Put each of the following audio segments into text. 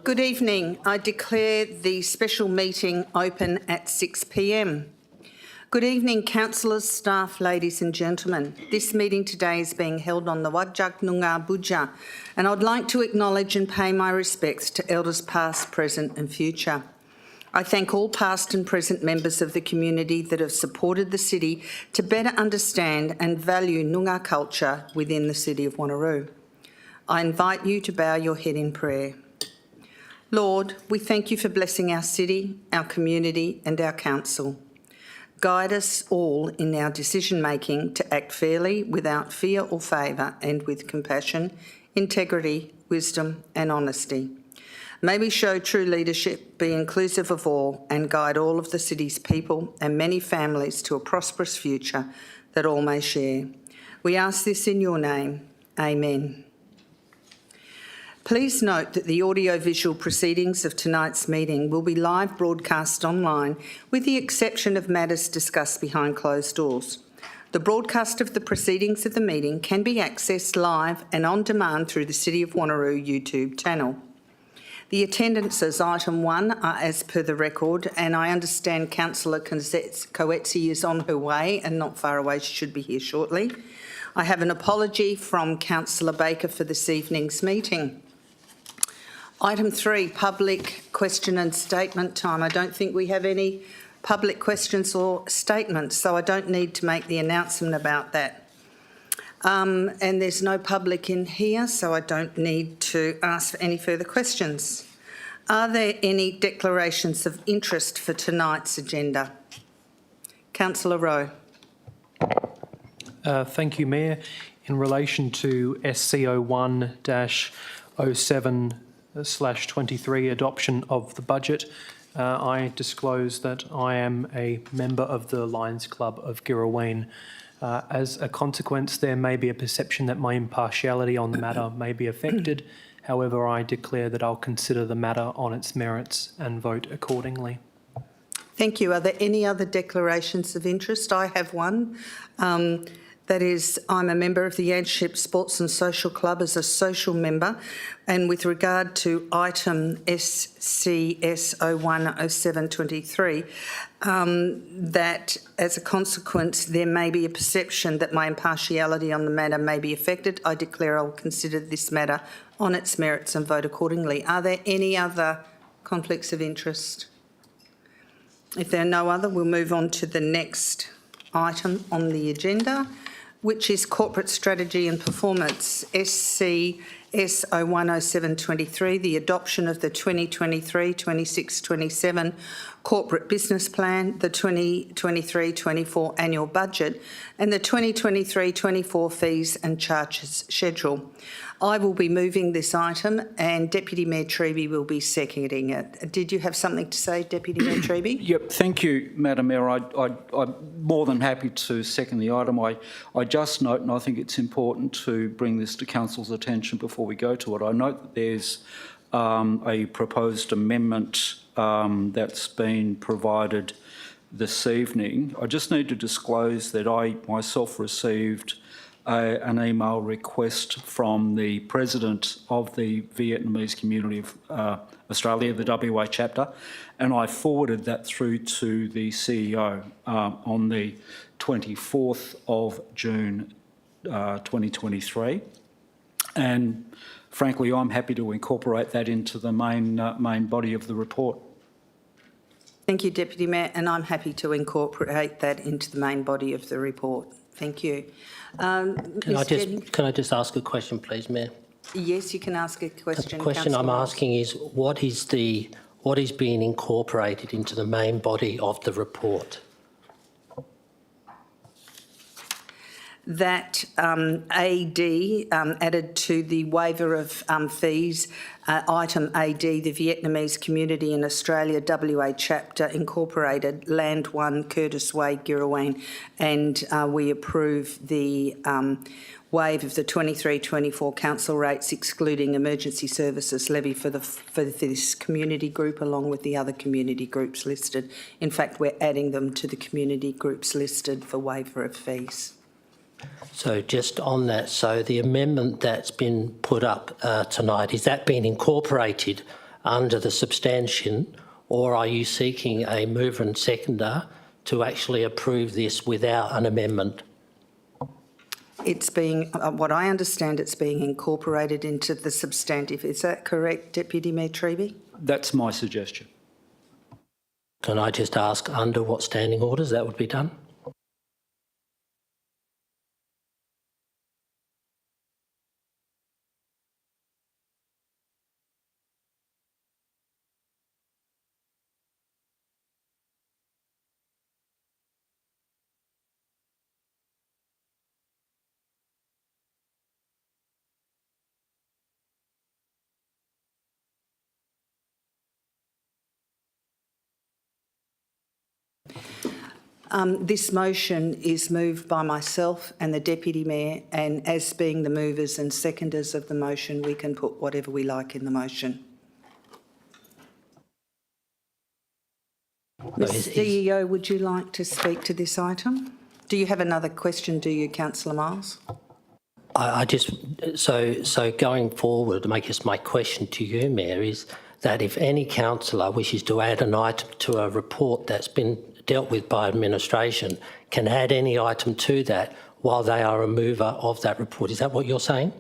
Good evening. I declare the special meeting open at 6 p.m. Good evening, councillors, staff, ladies and gentlemen. This meeting today is being held on the Whadjuk Noongar Budja, and I'd like to acknowledge and pay my respects to elders past, present and future. I thank all past and present members of the community that have supported the city to better understand and value Noongar culture within the city of Wanneroo. I invite you to bow your head in prayer. Lord, we thank you for blessing our city, our community and our council. Guide us all in our decision-making to act fairly, without fear or favour, and with compassion, integrity, wisdom and honesty. May we show true leadership, be inclusive of all and guide all of the city's people and many families to a prosperous future that all may share. We ask this in your name. Amen. Please note that the audio-visual proceedings of tonight's meeting will be live broadcast online, with the exception of matters discussed behind closed doors. The broadcast of the proceedings of the meeting can be accessed live and on demand through the City of Wanneroo YouTube channel. The attendances item 1 are as per the record, and I understand Councillor Coetzee is on her way and not far away. She should be here shortly. I have an apology from Councillor Baker for this evening's meeting. Item 3, public question and statement time. I don't think we have any public questions or statements, so I don't need to make the announcement about that. And there's no public in here, so I don't need to ask for any further questions. Are there any declarations of interest for tonight's agenda? Councillor Rowe. Thank you, Mayor. In relation to SCO1-07/23, adoption of the budget, I disclose that I am a member of the Lions Club of Girraween. As a consequence, there may be a perception that my impartiality on the matter may be affected. However, I declare that I'll consider the matter on its merits and vote accordingly. Thank you. Are there any other declarations of interest? I have one. That is, I'm a member of the Yanship Sports and Social Club as a social member, and with regard to item SCS01-07/23, that as a consequence there may be a perception that my impartiality on the matter may be affected. I declare I will consider this matter on its merits and vote accordingly. Are there any other conflicts of interest? If there are no other, we'll move on to the next item on the agenda, which is corporate strategy and performance, SCS01-07/23, the adoption of the 2023-26-27 corporate business plan, the 2023-24 annual budget and the 2023-24 fees and charges schedule. I will be moving this item and Deputy Mayor Treby will be seconding it. Did you have something to say, Deputy Mayor Treby? Yep, thank you, Madam Mayor. I'm more than happy to second the item. I just note, and I think it's important to bring this to Council's attention before we go to it, I note that there's a proposed amendment that's been provided this evening. I just need to disclose that I myself received an email request from the President of the Vietnamese Community of Australia, the WA chapter, and I forwarded that through to the CEO on the 24th of June 2023. And frankly, I'm happy to incorporate that into the main body of the report. Thank you, Deputy Mayor, and I'm happy to incorporate that into the main body of the report. Thank you. Can I just ask a question, please, Mayor? Yes, you can ask a question. The question I'm asking is, what is being incorporated into the main body of the report? That AD added to the waiver of fees, item AD, the Vietnamese Community in Australia WA chapter incorporated Land 1 Curtis Way, Girraween, and we approve the waive of the 23-24 council rates excluding emergency services levy for this community group along with the other community groups listed. In fact, we're adding them to the community groups listed for waiver of fees. So just on that, so the amendment that's been put up tonight, is that being incorporated under the substantiation, or are you seeking a mover and seconder to actually approve this without an amendment? It's being, what I understand, it's being incorporated into the substantive. Is that correct, Deputy Mayor Treby? That's my suggestion. Can I just ask under what standing orders that would be done? This motion is moved by myself and the Deputy Mayor, and as being the movers and seconders of the motion, we can put whatever we like in the motion. Mr CEO, would you like to speak to this item? Do you have another question, do you, Councillor Miles? So going forward, I guess my question to you, Mayor, is that if any councillor wishes to add an item to a report that's been dealt with by administration, can add any item to that while they are a mover of that report. Is that what you're saying?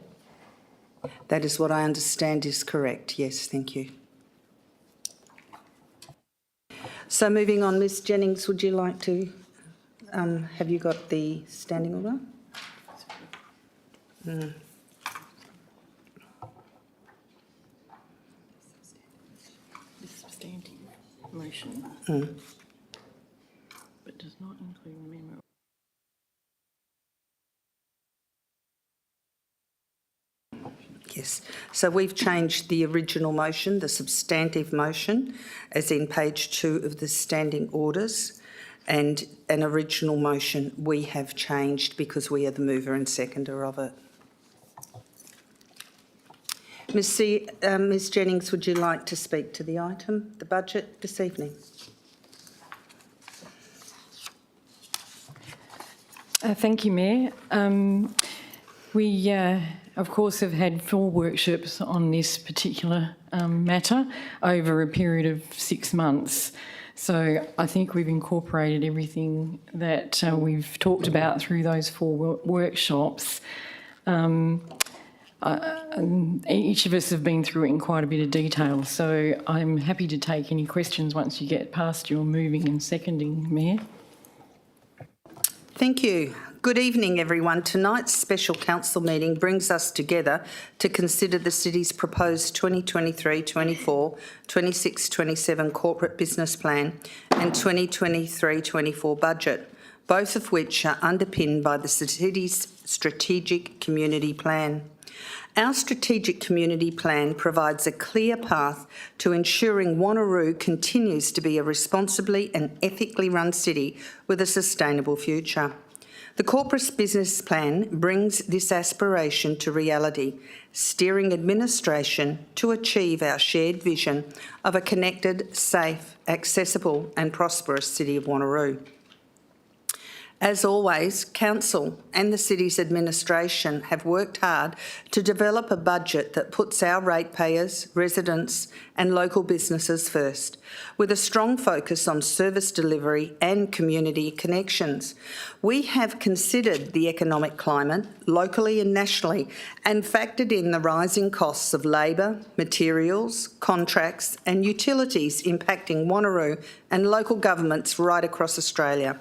That is what I understand is correct. Yes, thank you. So moving on, Ms Jennings, would you like to, have you got the standing order? The substantive motion, but does not include a memo. Yes. So we've changed the original motion, the substantive motion, as in page 2 of the standing orders, and an original motion we have changed because we are the mover and seconder of it. Ms Jennings, would you like to speak to the item, the budget, this evening? Thank you, Mayor. We, of course, have had 4 workshops on this particular matter over a period of 6 months. So I think we've incorporated everything that we've talked about through those 4 workshops. Each of us have been through it in quite a bit of detail, so I'm happy to take any questions once you get past your moving and seconding, Mayor. Thank you. Good evening, everyone. Tonight's special council meeting brings us together to consider the city's proposed 2023-24, 26-27 corporate business plan and 2023-24 budget, both of which are underpinned by the city's strategic community plan. Our strategic community plan provides a clear path to ensuring Wanneroo continues to be a responsibly and ethically run city with a sustainable future. The corporate business plan brings this aspiration to reality, steering administration to achieve our shared vision of a connected, safe, accessible and prosperous city of Wanneroo. As always, Council and the city's administration have worked hard to develop a budget that puts our ratepayers, residents and local businesses first, with a strong focus on service delivery and community connections. We have considered the economic climate, locally and nationally, and factored in the rising costs of labour, materials, contracts and utilities impacting Wanneroo and local governments right across Australia.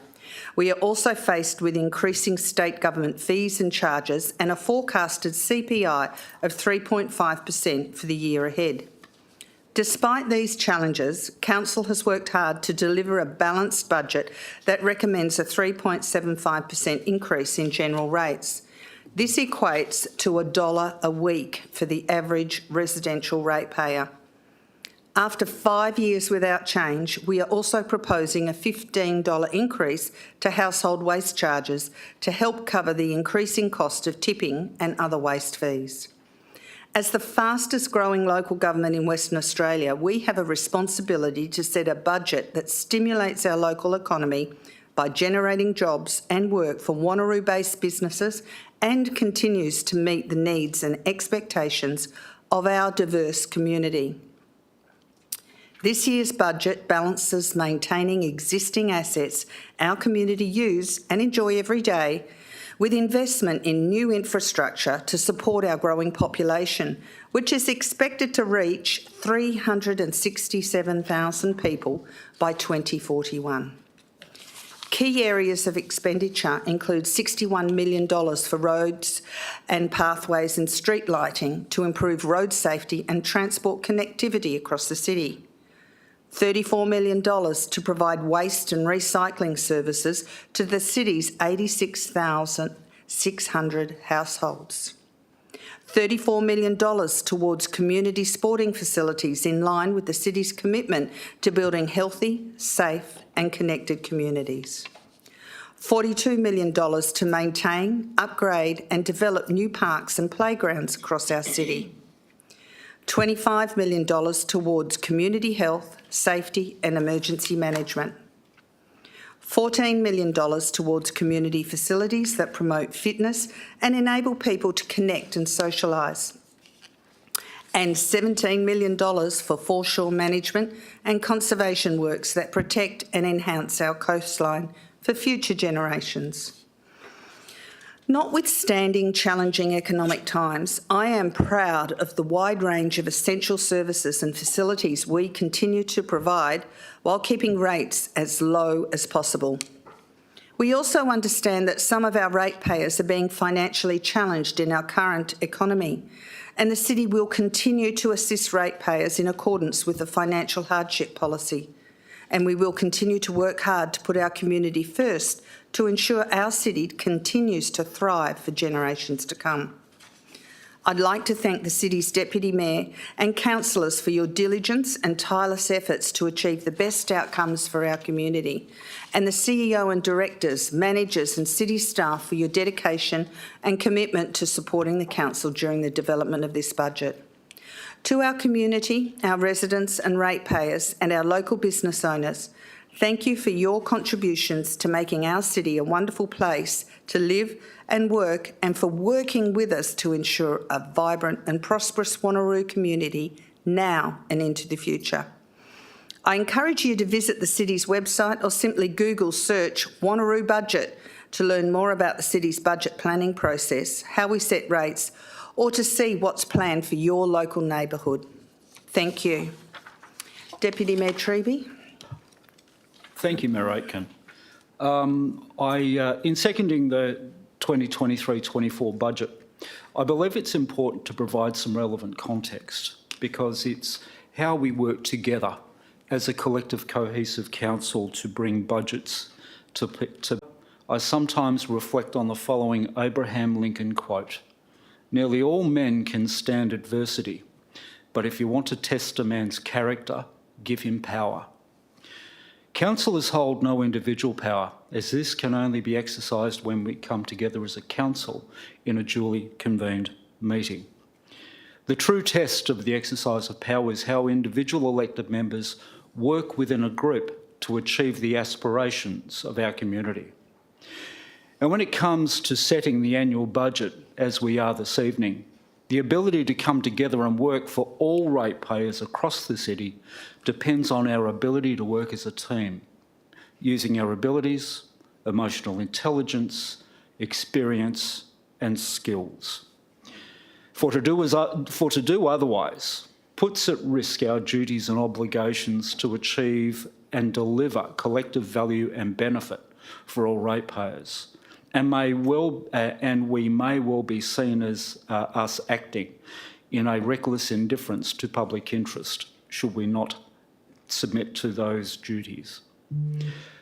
We are also faced with increasing state government fees and charges and a forecasted CPI of 3.5% for the year ahead. Despite these challenges, Council has worked hard to deliver a balanced budget that recommends a 3.75% increase in general rates. This equates to $1 a week for the average residential ratepayer. After 5 years without change, we are also proposing a $15 increase to household waste charges to help cover the increasing cost of tipping and other waste fees. As the fastest growing local government in Western Australia, we have a responsibility to set a budget that stimulates our local economy by generating jobs and work for Wanneroo-based businesses and continues to meet the needs and expectations of our diverse community. This year's budget balances maintaining existing assets our community use and enjoy every day with investment in new infrastructure to support our growing population, which is expected to reach 367,000 people by 2041. Key areas of expenditure include $61 million for roads and pathways and street lighting to improve road safety and transport connectivity across the city. $34 million to provide waste and recycling services to the city's 86,600 households. $34 million towards community sporting facilities in line with the city's commitment to building healthy, safe and connected communities. $42 million to maintain, upgrade and develop new parks and playgrounds across our city. $25 million towards community health, safety and emergency management. $14 million towards community facilities that promote fitness and enable people to connect and socialise. And $17 million for foreshore management and conservation works that protect and enhance our coastline for future generations. Notwithstanding challenging economic times, I am proud of the wide range of essential services and facilities we continue to provide while keeping rates as low as possible. We also understand that some of our ratepayers are being financially challenged in our current economy, and the City will continue to assist ratepayers in accordance with the financial hardship policy. And we will continue to work hard to put our community first to ensure our city continues to thrive for generations to come. I'd like to thank the City's Deputy Mayor and councillors for your diligence and tireless efforts to achieve the best outcomes for our community, and the CEO and directors, managers and City staff for your dedication and commitment to supporting the Council during the development of this budget. To our community, our residents and ratepayers and our local business owners, thank you for your contributions to making our city a wonderful place to live and work, and for working with us to ensure a vibrant and prosperous Wanneroo community now and into the future. I encourage you to visit the City's website or simply Google search Wanneroo Budget to learn more about the City's budget planning process, how we set rates, or to see what's planned for your local neighbourhood. Thank you. Deputy Mayor Treby. Thank you, Mayor Aitken. In seconding the 2023-24 budget, I believe it's important to provide some relevant context, because it's how we work together as a collective, cohesive council to bring budgets to. I sometimes reflect on the following Abraham Lincoln quote: "Nearly all men can stand adversity, but if you want to test a man's character, give him power." Councillors hold no individual power, as this can only be exercised when we come together as a council in a duly convened meeting. The true test of the exercise of power is how individual elected members work within a group to achieve the aspirations of our community. And when it comes to setting the annual budget, as we are this evening, the ability to come together and work for all ratepayers across the city depends on our ability to work as a team, using our abilities, emotional intelligence, experience and skills. For to do otherwise puts at risk our duties and obligations to achieve and deliver collective value and benefit for all ratepayers. And we may well be seen as us acting in a reckless indifference to public interest, should we not submit to those duties.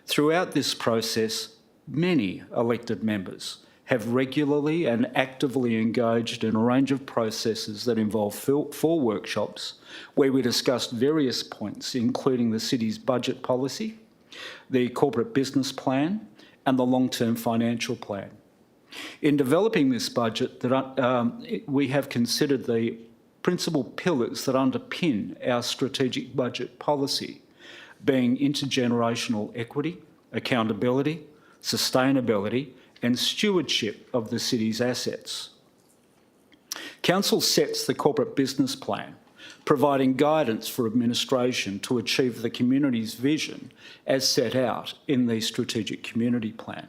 Throughout this process, many elected members have regularly and actively engaged in a range of processes that involve four workshops where we discussed various points, including the city's budget policy, the corporate business plan, and the long-term financial plan. In developing this budget, we have considered the principal pillars that underpin our strategic budget policy, being intergenerational equity, accountability, sustainability, and stewardship of the city's assets. Council sets the corporate business plan, providing guidance for administration to achieve the community's vision as set out in the Strategic Community Plan.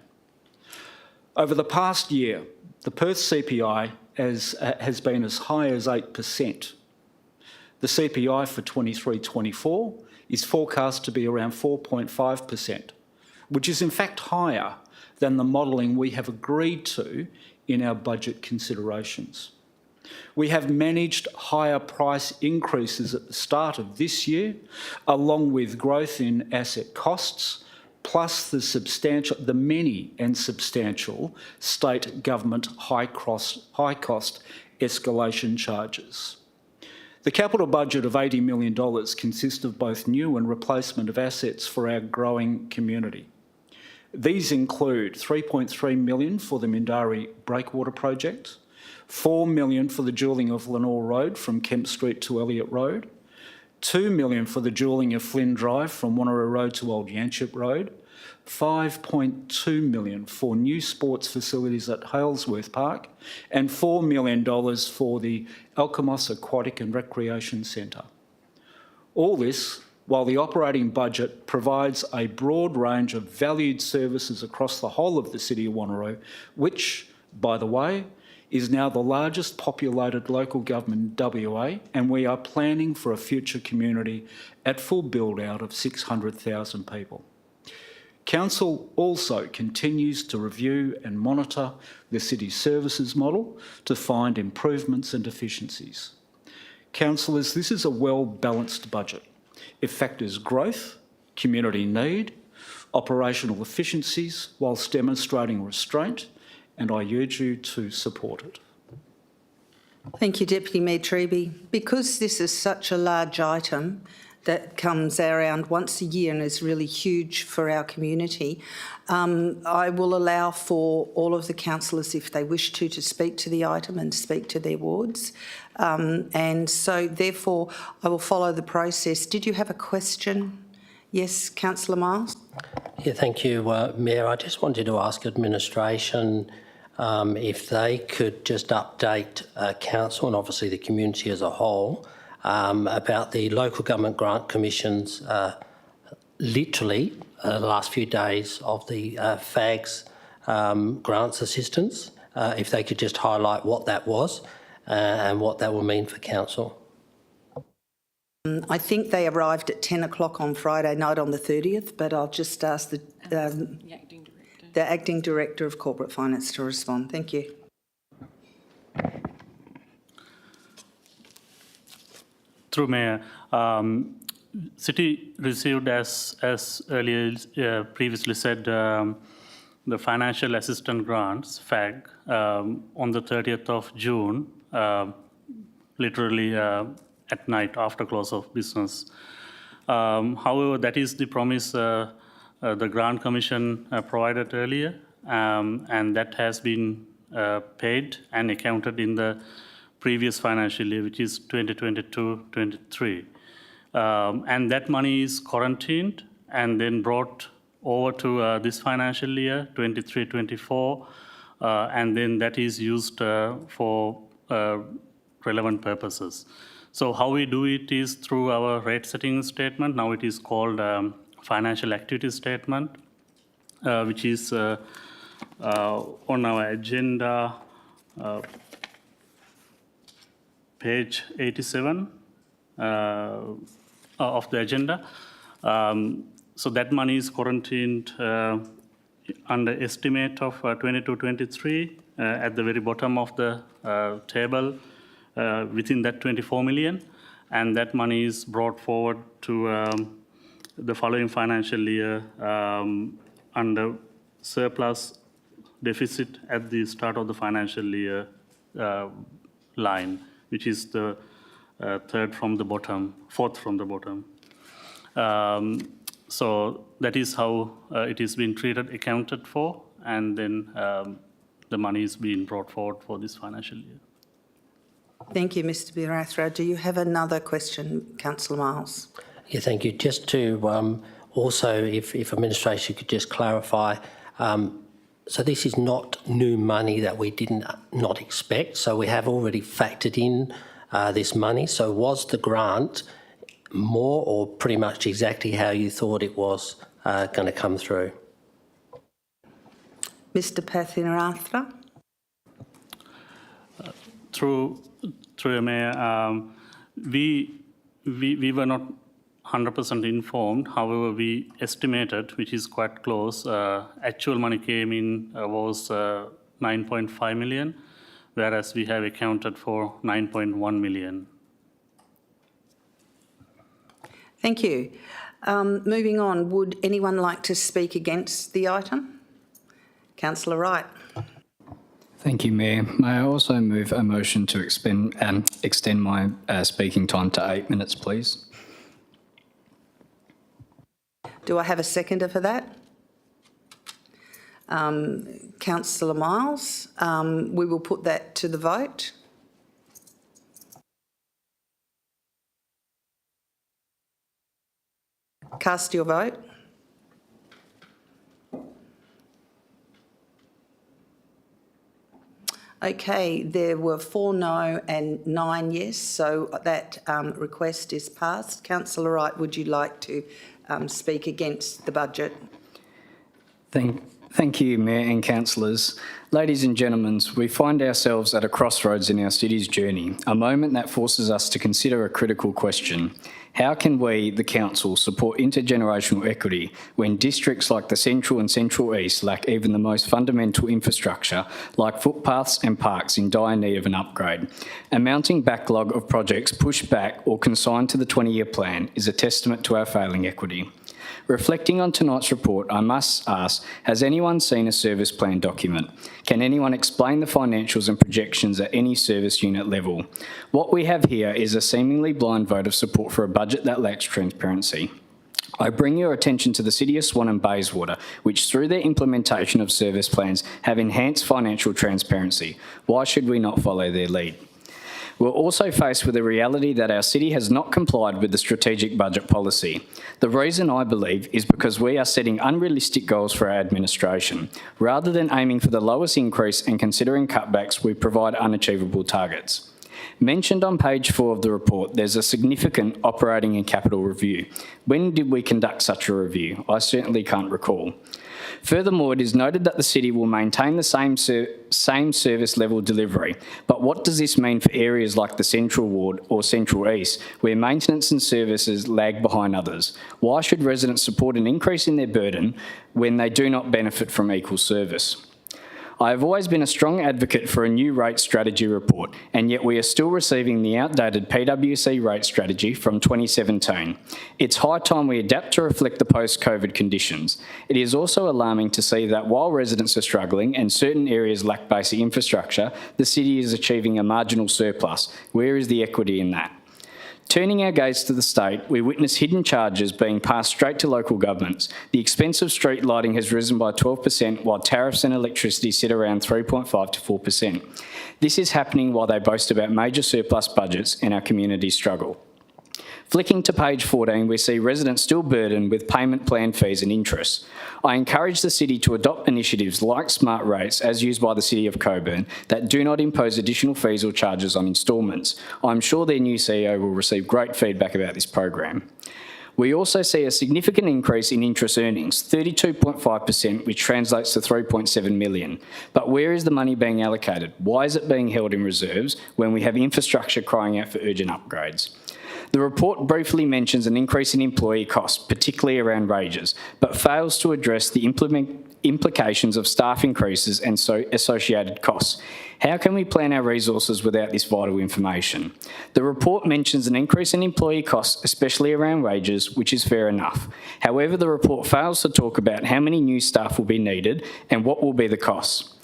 Over the past year, the Perth CPI has been as high as 8%. The CPI for 23-24 is forecast to be around 4.5%, which is in fact higher than the modelling we have agreed to in our budget considerations. We have managed higher price increases at the start of this year, along with growth in asset costs, plus the many and substantial state government high cost escalation charges. The capital budget of $80 million consists of both new and replacement of assets for our growing community. These include $3.3 million for the Mindari Breakwater Project, $4 million for the dualling of Lenore Road from Kemp Street to Elliott Road, $2 million for the dualling of Flynn Drive from Wanneroo Road to Old Yanchep Road, $5.2 million for new sports facilities at Halesworth Park, and $4 million for the Alkimos Aquatic and Recreation Centre. All this while the operating budget provides a broad range of valued services across the whole of the City of Wanneroo, which, by the way, is now the largest populated local government in WA, and we are planning for a future community at full build-out of 600,000 people. Council also continues to review and monitor the city's services model to find improvements and efficiencies. Councillors, this is a well-balanced budget. It factors growth, community need, operational efficiencies, whilst demonstrating restraint, and I urge you to support it. Thank you, Deputy Mayor Treby. Because this is such a large item that comes around once a year and is really huge for our community, I will allow for all of the councillors, if they wish to speak to the item and speak to their wards. And so, therefore, I will follow the process. Did you have a question? Yes, Councillor Miles? Yeah, thank you, Mayor. I just wanted to ask administration if they could just update council and obviously the community as a whole about the local government grant commissions literally the last few days of the FAG's grants assistance, if they could just highlight what that was and what that will mean for council. I think they arrived at 10 o'clock on Friday night on the 30th, but I'll just ask the Acting Director of Corporate Finance to respond. Thank you. Through Mayor, City received, as earlier previously said, the financial assistance grants, FAG, on the 30th of June, literally at night after close of business. However, that is the promise the Grant Commission provided earlier, and that has been paid and accounted in the previous financial year, which is 2022-23. And that money is quarantined and then brought over to this financial year, 23-24, and then that is used for relevant purposes. So how we do it is through our rate setting statement. Now it is called financial activity statement, which is on our agenda, page 87 of the agenda. So that money is quarantined under estimate of 22-23 at the very bottom of the table, within that 24 million, and that money is brought forward to the following financial year under surplus deficit at the start of the financial year line, which is the fourth from the bottom. So that is how it is being treated, accounted for, and then the money is being brought forward for this financial year. Thank you, Mr Birathra. Do you have another question, Councillor Miles? Yeah, thank you. Just to also, if administration could just clarify, so this is not new money that we did not expect, so we have already factored in this money. So was the grant more or pretty much exactly how you thought it was going to come through? Mr Pathinarathra. Through the Mayor, we were not 100% informed. However, we estimated, which is quite close. Actual money came in was 9.5 million, whereas we have accounted for 9.1 million. Thank you. Moving on, would anyone like to speak against the item? Councillor Wright. Thank you, Mayor. May I also move a motion to extend my speaking time to 8 minutes, please? Do I have a seconder for that? Councillor Miles, we will put that to the vote. Cast your vote. Okay, there were 4 no and 9 yes, so that request is passed. Councillor Wright, would you like to speak against the budget? Thank you, Mayor and councillors. Ladies and gentlemen, we find ourselves at a crossroads in our city's journey, a moment that forces us to consider a critical question. How can we, the council, support intergenerational equity when districts like the Central and Central East lack even the most fundamental infrastructure, like footpaths and parks, in dire need of an upgrade? A mounting backlog of projects pushed back or consigned to the 20-year plan is a testament to our failing equity. Reflecting on tonight's report, I must ask, has anyone seen a service plan document? Can anyone explain the financials and projections at any service unit level? What we have here is a seemingly blind vote of support for a budget that lacks transparency. I bring your attention to the City of Swan and Bayswater, which through their implementation of service plans have enhanced financial transparency. Why should we not follow their lead? We're also faced with the reality that our city has not complied with the strategic budget policy. The reason, I believe, is because we are setting unrealistic goals for our administration. Rather than aiming for the lowest increase and considering cutbacks, we provide unachievable targets. Mentioned on page 4 of the report, there's a significant operating and capital review. When did we conduct such a review? I certainly can't recall. Furthermore, it is noted that the city will maintain the same service level delivery. But what does this mean for areas like the Central Ward or Central East, where maintenance and services lag behind others? Why should residents support an increase in their burden when they do not benefit from equal service? I have always been a strong advocate for a new rate strategy report, and yet we are still receiving the outdated PwC rate strategy from 2017. It's high time we adapt to reflect the post-COVID conditions. It is also alarming to see that while residents are struggling and certain areas lack basic infrastructure, the city is achieving a marginal surplus. Where is the equity in that? Turning our gaze to the state, we witness hidden charges being passed straight to local governments. The expense of street lighting has risen by 12%, while tariffs and electricity sit around 3.5 to 4%. This is happening while they boast about major surplus budgets and our communities struggle. Flicking to page 14, we see residents still burdened with payment plan fees and interest. I encourage the city to adopt initiatives like smart rates, as used by the City of Coburn, that do not impose additional fees or charges on instalments. I'm sure their new CEO will receive great feedback about this program. We also see a significant increase in interest earnings, 32.5%, which translates to 3.7 million. But where is the money being allocated? Why is it being held in reserves when we have infrastructure crying out for urgent upgrades? The report briefly mentions an increase in employee costs, particularly around wages, but fails to address the implications of staff increases and associated costs. How can we plan our resources without this vital information? The report mentions an increase in employee costs, especially around wages, which is fair enough. However, the report fails to talk about how many new staff will be needed and what will be the costs.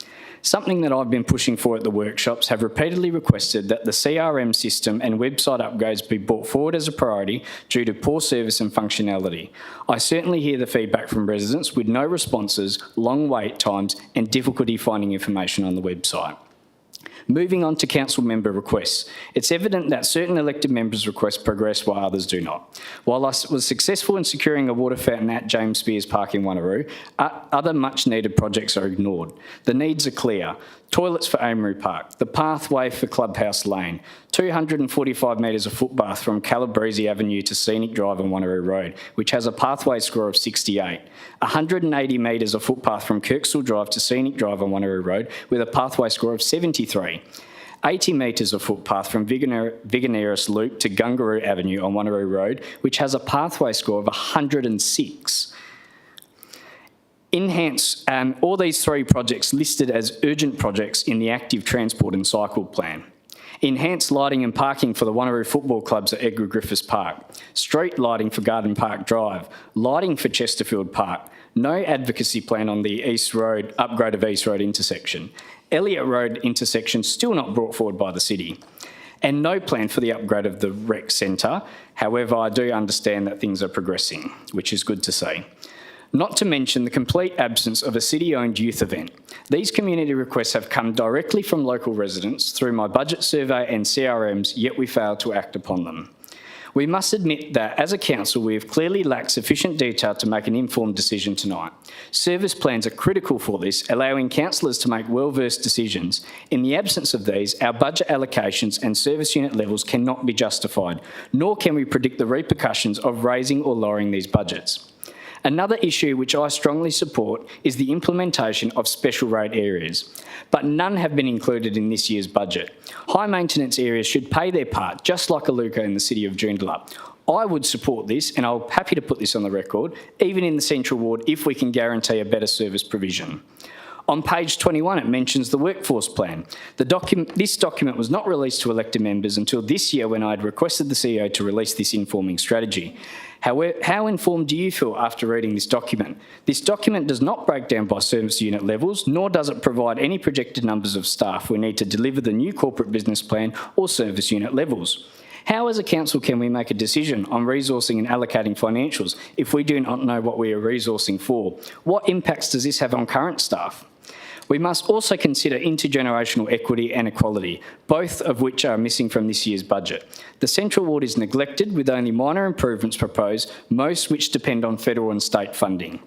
Something that I've been pushing for at the workshops have repeatedly requested that the CRM system and website upgrades be brought forward as a priority due to poor service and functionality. I certainly hear the feedback from residents with no responses, long wait times and difficulty finding information on the website. Moving on to council member requests. It's evident that certain elected members' requests progress while others do not. While I was successful in securing a water fountain at James Spears Park in Wanneroo, other much needed projects are ignored. The needs are clear. toilets for Amory Park, the pathway for Clubhouse Lane, 245 metres of footpath from Calabrese Avenue to Scenic Drive on Wanneroo Road, which has a pathway score of 68, 180 metres of footpath from Kirksville Drive to Scenic Drive on Wanneroo Road with a pathway score of 73, 80 metres of footpath from Vigoneris Loop to Gungaroo Avenue on Wanneroo Road, which has a pathway score of 106. Enhance all these three projects listed as urgent projects in the active transport and cycle plan. Enhance lighting and parking for the Wanneroo football clubs at Edgar Griffiths Park. Street lighting for Garden Park Drive. Lighting for Chesterfield Park. No advocacy plan on the East Road, upgrade of East Road intersection. Elliott Road intersection still not brought forward by the city. And no plan for the upgrade of the rec centre. However, I do understand that things are progressing, which is good to see. Not to mention the complete absence of a city-owned youth event. These community requests have come directly from local residents through my budget survey and CRMs, yet we failed to act upon them. We must admit that, as a council, we have clearly lacked sufficient detail to make an informed decision tonight. Service plans are critical for this, allowing councillors to make well-versed decisions. In the absence of these, our budget allocations and service unit levels cannot be justified, nor can we predict the repercussions of raising or lowering these budgets. Another issue which I strongly support is the implementation of special rate areas, but none have been included in this year's budget. High maintenance areas should pay their part, just like Aluka in the city of Joondalup. I would support this, and I'm happy to put this on the record, even in the Central Ward, if we can guarantee a better service provision. On page 21, it mentions the workforce plan. This document was not released to elected members until this year when I had requested the CEO to release this informing strategy. However, how informed do you feel after reading this document? This document does not break down by service unit levels, nor does it provide any projected numbers of staff we need to deliver the new corporate business plan or service unit levels. How as a council can we make a decision on resourcing and allocating financials if we do not know what we are resourcing for? What impacts does this have on current staff? We must also consider intergenerational equity and equality, both of which are missing from this year's budget. The Central Ward is neglected with only minor improvements proposed, most which depend on federal and state funding.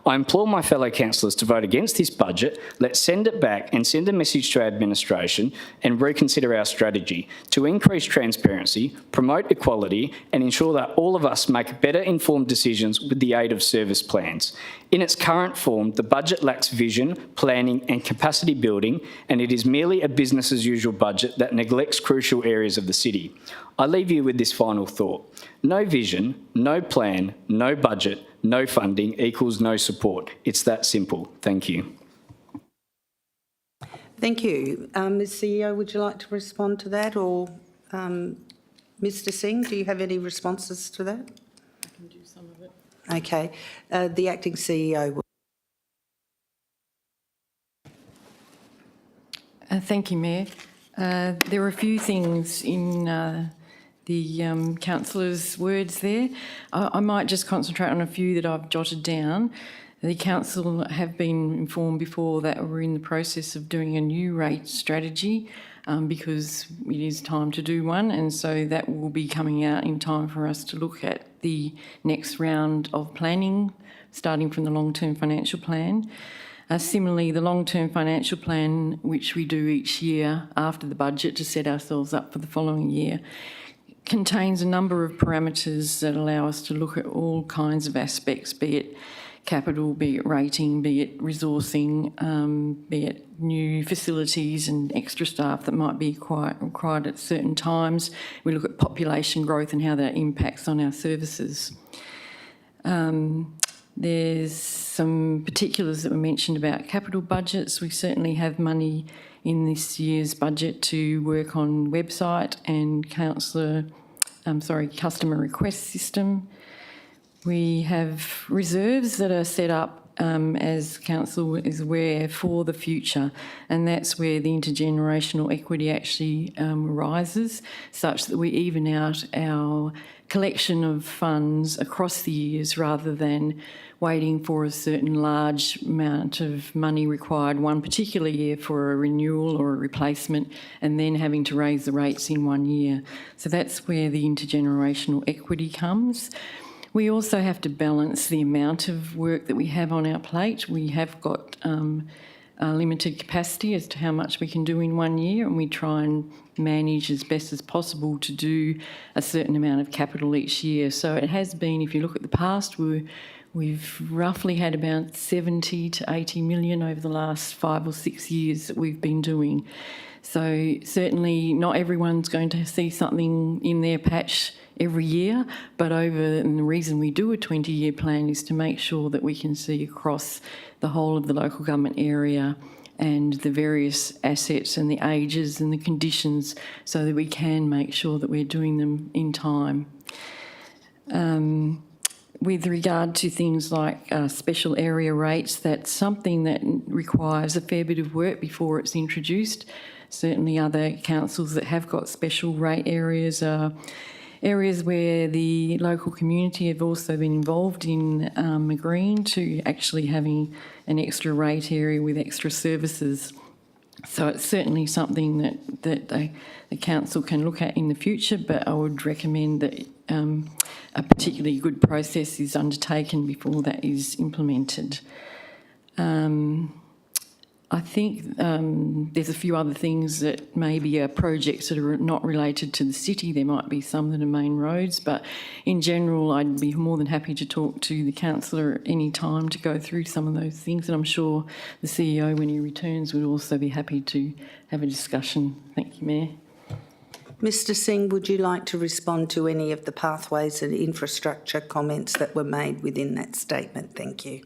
I implore my fellow councillors to vote against this budget. Let's send it back and send a message to our administration and reconsider our strategy to increase transparency, promote equality and ensure that all of us make better informed decisions with the aid of service plans. In its current form, the budget lacks vision, planning and capacity building, and it is merely a business as usual budget that neglects crucial areas of the city. I leave you with this final thought. No vision, no plan, no budget, no funding equals no support. It's that simple. Thank you. Thank you. Ms CEO, would you like to respond to that, or Mr Singh, do you have any responses to that? I can do some of it. Okay. The acting CEO will. Thank you, Mayor. There are a few things in the councillor's words there. I might just concentrate on a few that I've jotted down. The council have been informed before that we're in the process of doing a new rate strategy because it is time to do one, and so that will be coming out in time for us to look at the next round of planning, starting from the long-term financial plan. Similarly, the long-term financial plan, which we do each year after the budget to set ourselves up for the following year, contains a number of parameters that allow us to look at all kinds of aspects, be it capital, be it rating, be it resourcing, be it new facilities and extra staff that might be required at certain times. We look at population growth and how that impacts on our services. There's some particulars that were mentioned about capital budgets. We certainly have money in this year's budget to work on website and customer request system. We have reserves that are set up, as council is aware, for the future, and that's where the intergenerational equity actually arises, such that we even out our collection of funds across the years rather than waiting for a certain large amount of money required one particular year for a renewal or a replacement and then having to raise the rates in 1 year. So that's where the intergenerational equity comes. We also have to balance the amount of work that we have on our plate. We have got limited capacity as to how much we can do in 1 year, and we try and manage as best as possible to do a certain amount of capital each year. So it has been, if you look at the past, we've roughly had about 70 to 80 million over the last 5 or 6 years that we've been doing. So certainly not everyone's going to see something in their patch every year, but and the reason we do a 20-year plan is to make sure that we can see across the whole of the local government area and the various assets and the ages and the conditions so that we can make sure that we're doing them in time. With regard to things like special area rates, that's something that requires a fair bit of work before it's introduced. Certainly other councils that have got special rate areas are areas where the local community have also been involved in agreeing to actually having an extra rate area with extra services. So it's certainly something that the council can look at in the future, but I would recommend that a particularly good process is undertaken before that is implemented. I think there's a few other things that maybe are projects that are not related to the city. There might be some that are main roads, but in general, I'd be more than happy to talk to the councillor at any time to go through some of those things. And I'm sure the CEO, when he returns, would also be happy to have a discussion. Thank you, Mayor. Mr Singh, would you like to respond to any of the pathways and infrastructure comments that were made within that statement? Thank you.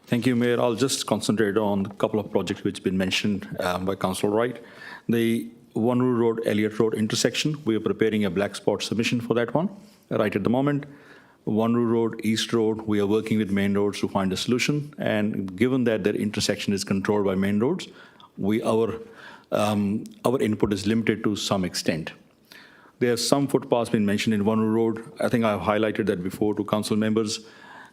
Thank you, Mayor. I'll just concentrate on a couple of projects which have been mentioned by Councillor Wright. The Wanneroo Road, Elliott Road intersection, we are preparing a black spot submission for that one right at the moment. Wanneroo Road, East Road, we are working with Main Roads to find a solution. And given that their intersection is controlled by Main Roads, our input is limited to some extent. There are some footpaths been mentioned in Wanneroo Road. I think I've highlighted that before to council members,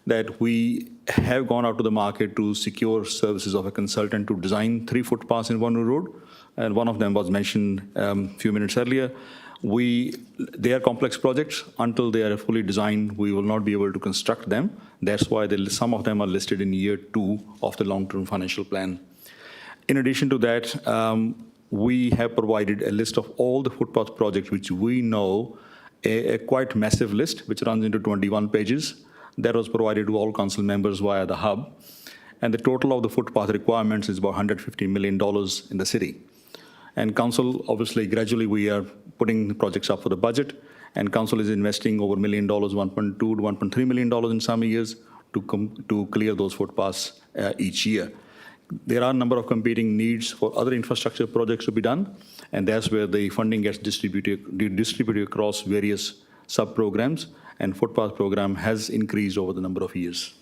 that we have gone out to the market to secure services of a consultant to design 3 footpaths in Wanneroo Road, and one of them was mentioned a few minutes earlier. They are complex projects. Until they are fully designed, we will not be able to construct them. That's why some of them are listed in year 2 of the long-term financial plan. In addition to that, we have provided a list of all the footpath projects which we know, a quite massive list, which runs into 21 pages. That was provided to all council members via the hub. And the total of the footpath requirements is about $150 million in the city. And council, obviously, gradually we are putting the projects up for the budget, and council is investing over $1 million, $1.2 to $1.3 million in some years to clear those footpaths each year. There are a number of competing needs for other infrastructure projects to be done, and that's where the funding gets distributed across various sub-programs, and footpath program has increased over the number of years.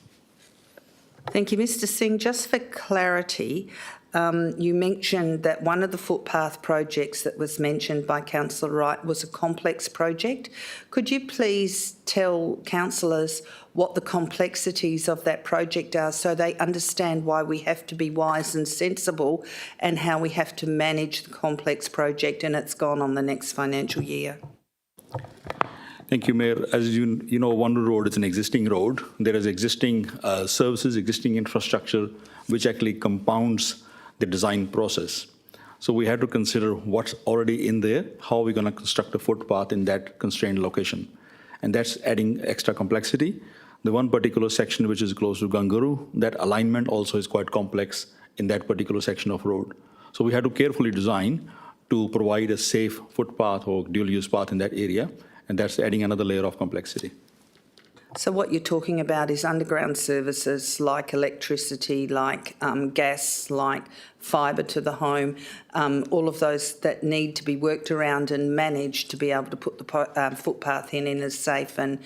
Thank you, Mr Singh. Just for clarity, you mentioned that one of the footpath projects that was mentioned by Councillor Wright was a complex project. Could you please tell councillors what the complexities of that project are so they understand why we have to be wise and sensible and how we have to manage the complex project and it's gone on the next financial year? Thank you, Mayor. As you know, Wanneroo Road is an existing road. There is existing services, existing infrastructure, which actually compounds the design process. So we had to consider what's already in there, how we're going to construct a footpath in that constrained location. And that's adding extra complexity. The one particular section which is close to Dundebar, that alignment also is quite complex in that particular section of road. So we had to carefully design to provide a safe footpath or dual-use path in that area, and that's adding another layer of complexity. So what you're talking about is underground services like electricity, like gas, like fibre to the home, all of those that need to be worked around and managed to be able to put the footpath in a safe and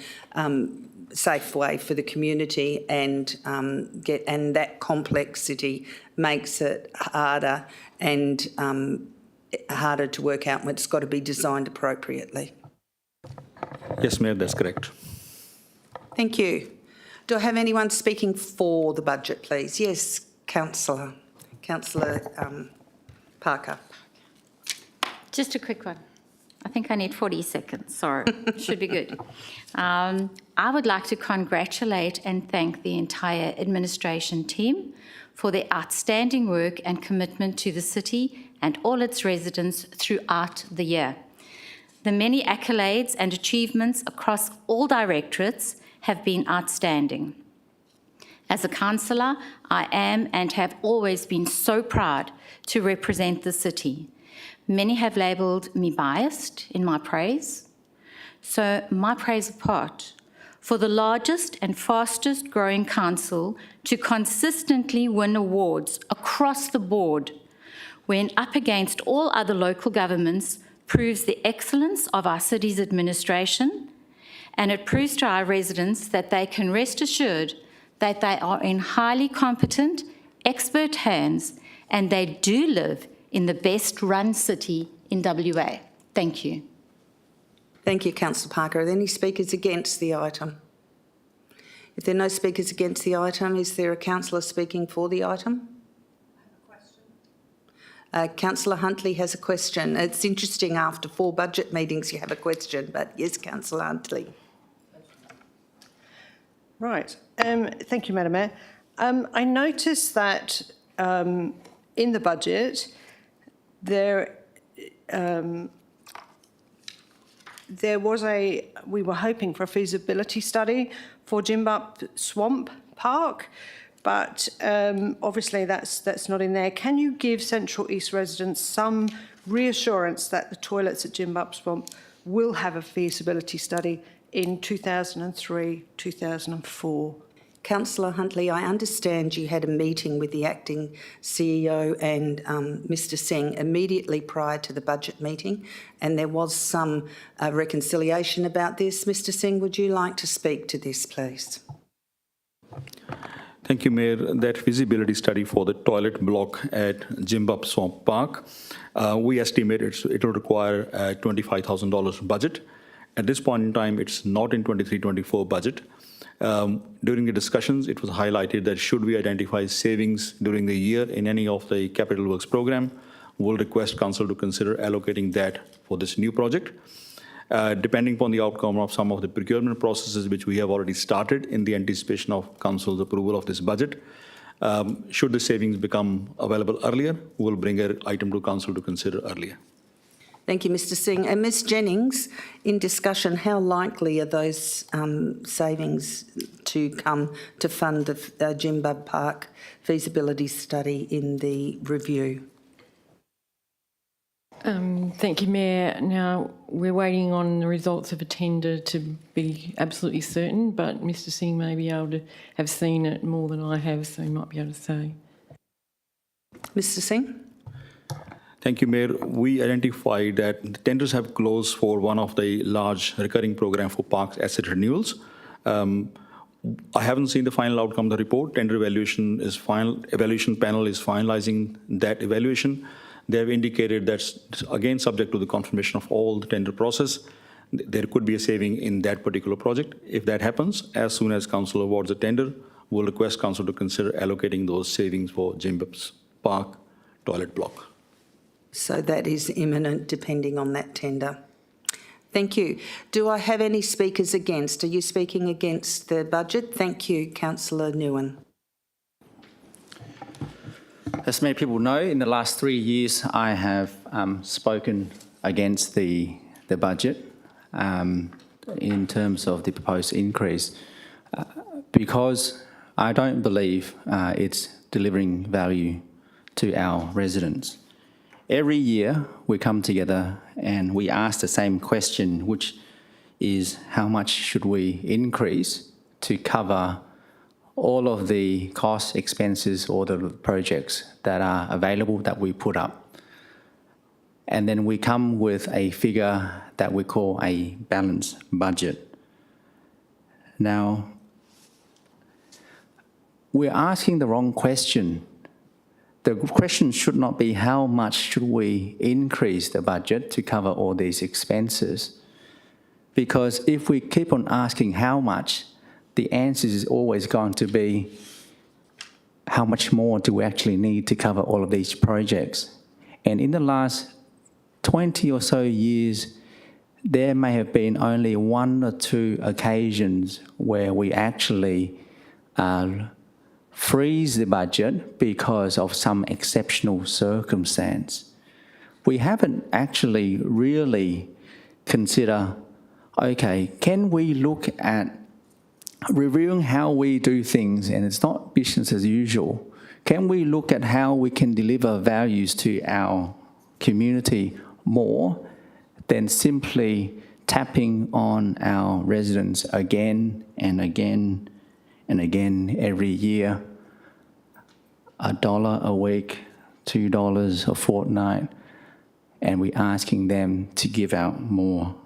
safe way for the community, and that complexity makes it harder and harder to work out when it's got to be designed appropriately. Yes, Mayor, that's correct. Thank you. Do I have anyone speaking for the budget, please? Yes, Councillor Parker. Just a quick one. I think I need 40 seconds, sorry, should be good. I would like to congratulate and thank the entire administration team for their outstanding work and commitment to the city and all its residents throughout the year. The many accolades and achievements across all directorates have been outstanding. As a councillor, I am and have always been so proud to represent the city. Many have labelled me biased in my praise. So my praise apart, for the largest and fastest growing council to consistently win awards across the board when up against all other local governments proves the excellence of our city's administration, and it proves to our residents that they can rest assured that they are in highly competent, expert hands, and they do live in the best-run city in WA. Thank you. Thank you, Councillor Parker. Are there any speakers against the item? If there are no speakers against the item, is there a councillor speaking for the item? Councillor Huntley has a question. It's interesting, after 4 budget meetings you have a question, but yes, Councillor Huntley. Right. Thank you, Madam Mayor. I noticed that in the budget we were hoping for a feasibility study for Jimbup Swamp Park, but obviously that's not in there. Can you give Central East residents some reassurance that the toilets at Jimbup Swamp will have a feasibility study in 2003, 2004? Councillor Huntley, I understand you had a meeting with the acting CEO and Mr Singh immediately prior to the budget meeting, and there was some reconciliation about this. Mr Singh, would you like to speak to this, please? Thank you, Mayor. That feasibility study for the toilet block at Jimbup Swamp Park, we estimate it will require a $25,000 budget. At this point in time, it's not in 23-24 budget. During the discussions, it was highlighted that should we identify savings during the year in any of the capital works program, we'll request council to consider allocating that for this new project. Depending upon the outcome of some of the procurement processes which we have already started in the anticipation of council's approval of this budget, should the savings become available earlier, we'll bring an item to council to consider earlier. Thank you, Mr Singh. And Ms Jennings, in discussion, how likely are those savings to come to fund the Jimbup Park feasibility study in the review? Thank you, Mayor. Now, we're waiting on the results of a tender to be absolutely certain, but Mr Singh may be able to have seen it more than I have, so he might be able to say. Mr Singh? Thank you, Mayor. We identified that the tenders have closed for one of the large recurring program for parks asset renewals. I haven't seen the final outcome of the report. Tender evaluation panel is finalizing that evaluation. They have indicated that's, again, subject to the confirmation of all the tender process. There could be a saving in that particular project. If that happens, as soon as council awards a tender, we'll request council to consider allocating those savings for Jimbup's Park toilet block. So that is imminent, depending on that tender. Thank you. Do I have any speakers against? Are you speaking against the budget? Thank you, Councillor Nguyen. As many people know, in the last 3 years, I have spoken against the budget in terms of the proposed increase because I don't believe it's delivering value to our residents. Every year, we come together and we ask the same question, which is how much should we increase to cover all of the cost expenses or the projects that are available that we put up. And then we come with a figure that we call a balanced budget. Now, we're asking the wrong question. The question should not be how much should we increase the budget to cover all these expenses. Because if we keep on asking how much, the answer is always going to be how much more do we actually need to cover all of these projects. And in the last 20 or so years, there may have been only 1 or 2 occasions where we actually freeze the budget because of some exceptional circumstance. We haven't actually really considered, okay, can we look at reviewing how we do things, and it's not business as usual. Can we look at how we can deliver values to our community more than simply tapping on our residents again and again and again every year, $1 a week, $2 a fortnight, and we're asking them to give out more.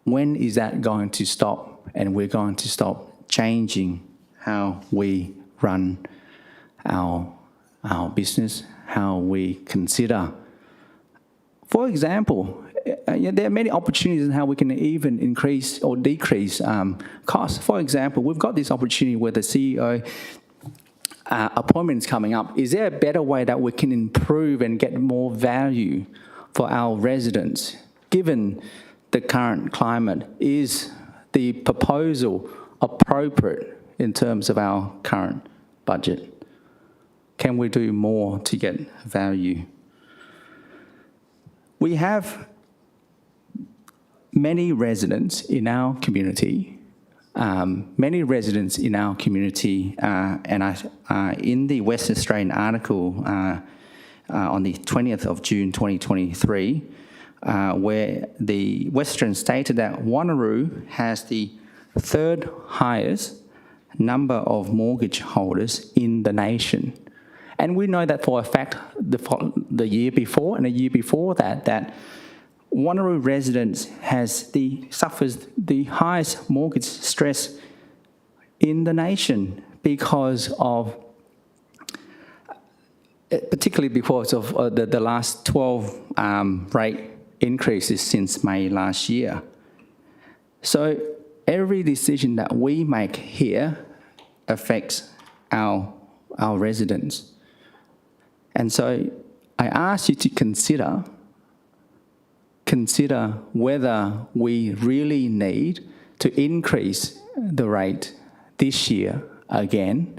When is that going to stop? And we're going to stop changing how we run our business, how we consider. For example, there are many opportunities in how we can even increase or decrease costs. For example, we've got this opportunity where the CEO appointment is coming up. Is there a better way that we can improve and get more value for our residents, given the current climate? Is the proposal appropriate in terms of our current budget? Can we do more to get value? We have many residents in our community, and in the West Australian article on the 20th of June 2023, where the Western stated that Wanneroo has the 3rd highest number of mortgage holders in the nation. And we know that for a fact the year before and the year before that Wanneroo residents suffers the highest mortgage stress in the nation particularly because of the last 12 rate increases since May last year. So every decision that we make here affects our residents. And so I ask you to consider whether we really need to increase the rate this year again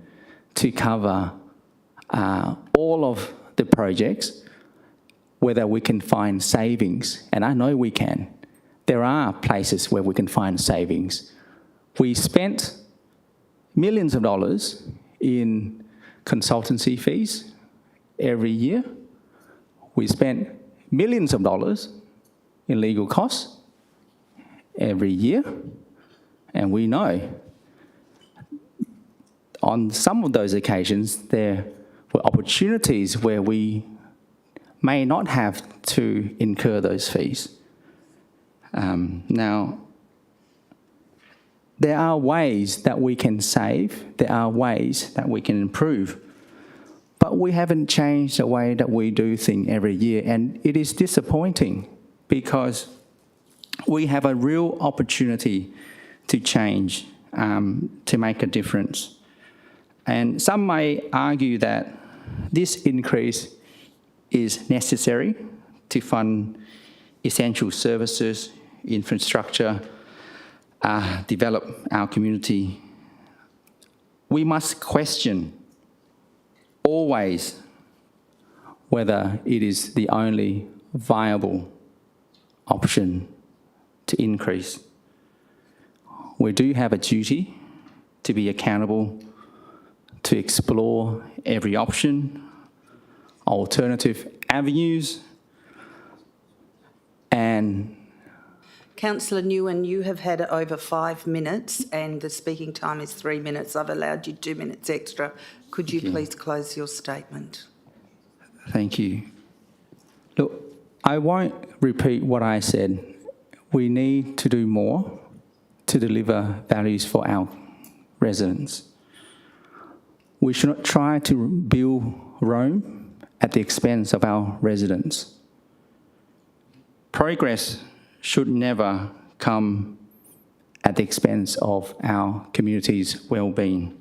to cover all of the projects, whether we can find savings. And I know we can. There are places where we can find savings. We spent millions of dollars in consultancy fees every year. We spent millions of dollars in legal costs every year. And we know on some of those occasions there were opportunities where we may not have to incur those fees. Now, there are ways that we can save, there are ways that we can improve, but we haven't changed the way that we do things every year, and it is disappointing because we have a real opportunity to change, to make a difference. And some may argue that this increase is necessary to fund essential services, infrastructure, develop our community. We must question always whether it is the only viable option to increase. We do have a duty to be accountable, to explore every option, alternative avenues, and Councillor Nguyen, you have had over 5 minutes and the speaking time is 3 minutes. I've allowed you 2 minutes extra. Could you please close your statement? Thank you. Look, I won't repeat what I said. We need to do more to deliver values for our residents. We should not try to build Rome at the expense of our residents. Progress should never come at the expense of our community's well-being.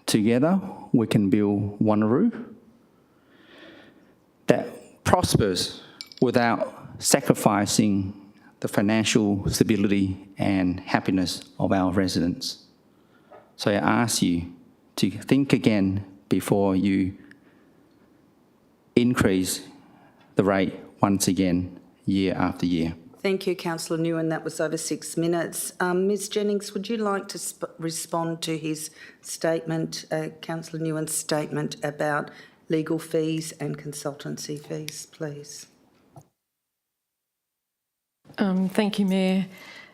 Together, we can build Wanneroo that prospers without sacrificing the financial stability and happiness of our residents. So I ask you to think again before you increase the rate once again, year after year. Thank you, Councillor Nguyen. That was over 6 minutes. Ms Jennings, would you like to respond to his statement, Councillor Nguyen's statement about legal fees and consultancy fees, please? Thank you, Mayor.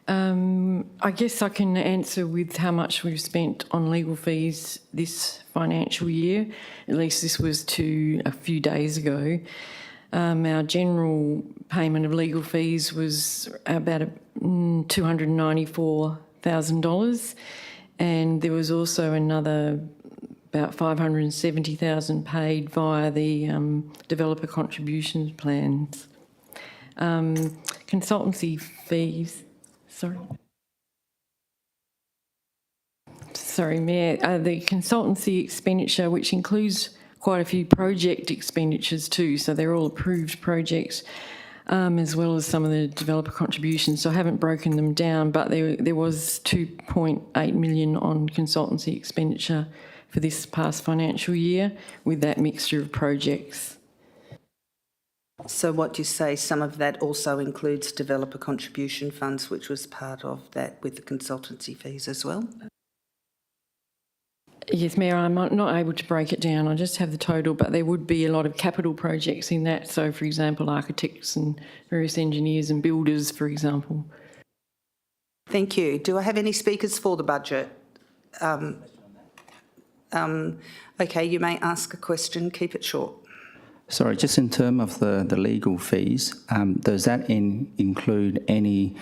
I guess I can answer with how much we've spent on legal fees this financial year. At least this was to a few days ago. Our general payment of legal fees was about $294,000, and there was also another about $570,000 paid via the developer contributions plans. Consultancy fees, sorry, Mayor, the consultancy expenditure, which includes quite a few project expenditures too, so they're all approved projects, as well as some of the developer contributions. So I haven't broken them down, but there was 2.8 million on consultancy expenditure for this past financial year with that mixture of projects. So what do you say, some of that also includes developer contribution funds, which was part of that with the consultancy fees as well? Yes, Mayor, I'm not able to break it down. I just have the total, but there would be a lot of capital projects in that. So, for example, architects and various engineers and builders, for example. Thank you. Do I have any speakers for the budget? Okay, you may ask a question. Keep it short. Sorry, just in terms of the legal fees, does that include any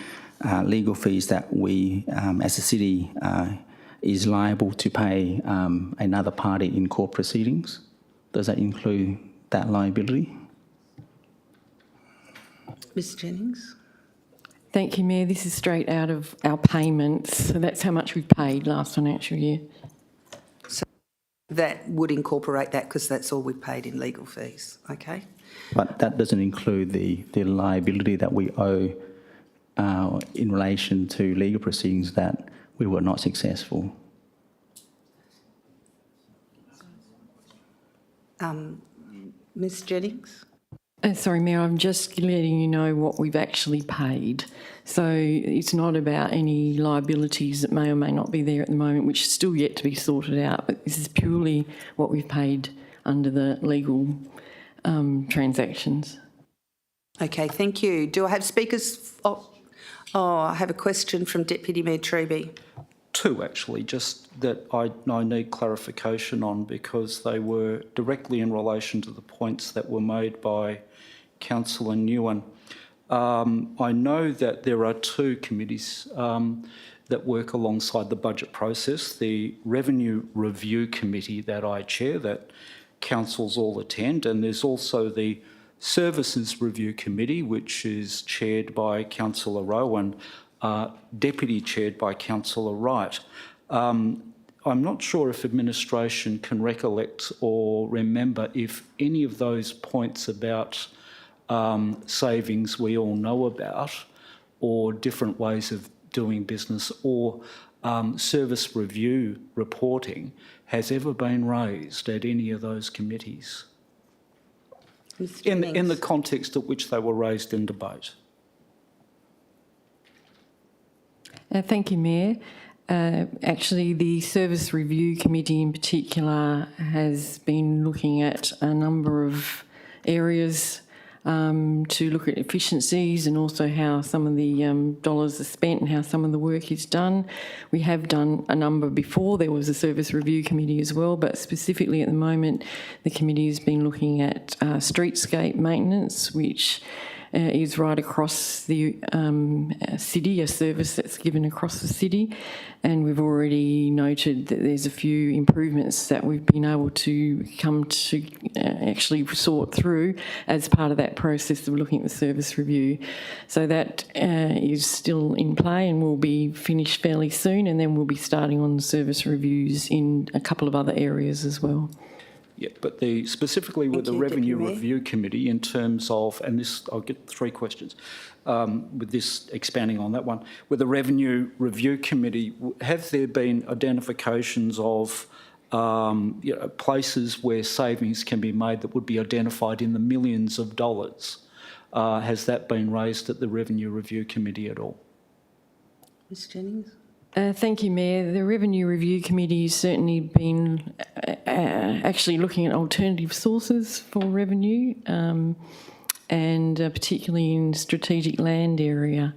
legal fees that we, as a city, is liable to pay another party in court proceedings? Does that include that liability? Ms Jennings? Thank you, Mayor. This is straight out of our payments. So that's how much we've paid last financial year. So that would incorporate that because that's all we've paid in legal fees, okay? But that doesn't include the liability that we owe in relation to legal proceedings that we were not successful. Ms Jennings? Sorry, Mayor, I'm just letting you know what we've actually paid. So it's not about any liabilities that may or may not be there at the moment, which is still yet to be sorted out, but this is purely what we've paid under the legal transactions. Okay, thank you. Do I have speakers? Oh, I have a question from Deputy Mayor Treby. Two, actually, just that I need clarification on because they were directly in relation to the points that were made by Councillor Nguyen. I know that there are two committees that work alongside the budget process, the Revenue Review Committee that I chair, that councils all attend, and there's also the Services Review Committee, which is chaired by Councillor Rowe and deputy chaired by Councillor Wright. I'm not sure if administration can recollect or remember if any of those points about savings we all know about, or different ways of doing business, or service review reporting has ever been raised at any of those committees in the context at which they were raised in debate. Thank you, Mayor. Actually, the Service Review Committee in particular has been looking at a number of areas to look at efficiencies and also how some of the dollars are spent and how some of the work is done. We have done a number before. There was a Service Review Committee as well, but specifically at the moment, the committee has been looking at streetscape maintenance, which is right across the city, a service that's given across the city, and we've already noted that there's a few improvements that we've been able to come to actually sort through as part of that process of looking at the service review. So that is still in play and will be finished fairly soon, and then we'll be starting on the service reviews in a couple of other areas as well. Yeah, but specifically with the Thank you, Revenue Deputy Mayor. Review Committee in terms of, and this, I'll get 3 questions, with this expanding on that one. With the Revenue Review Committee, have there been identifications of places where savings can be made that would be identified in the millions of dollars? Has that been raised at the Revenue Review Committee at all? Ms Jennings? Thank you, Mayor. The Revenue Review Committee has certainly been actually looking at alternative sources for revenue, and particularly in strategic land area.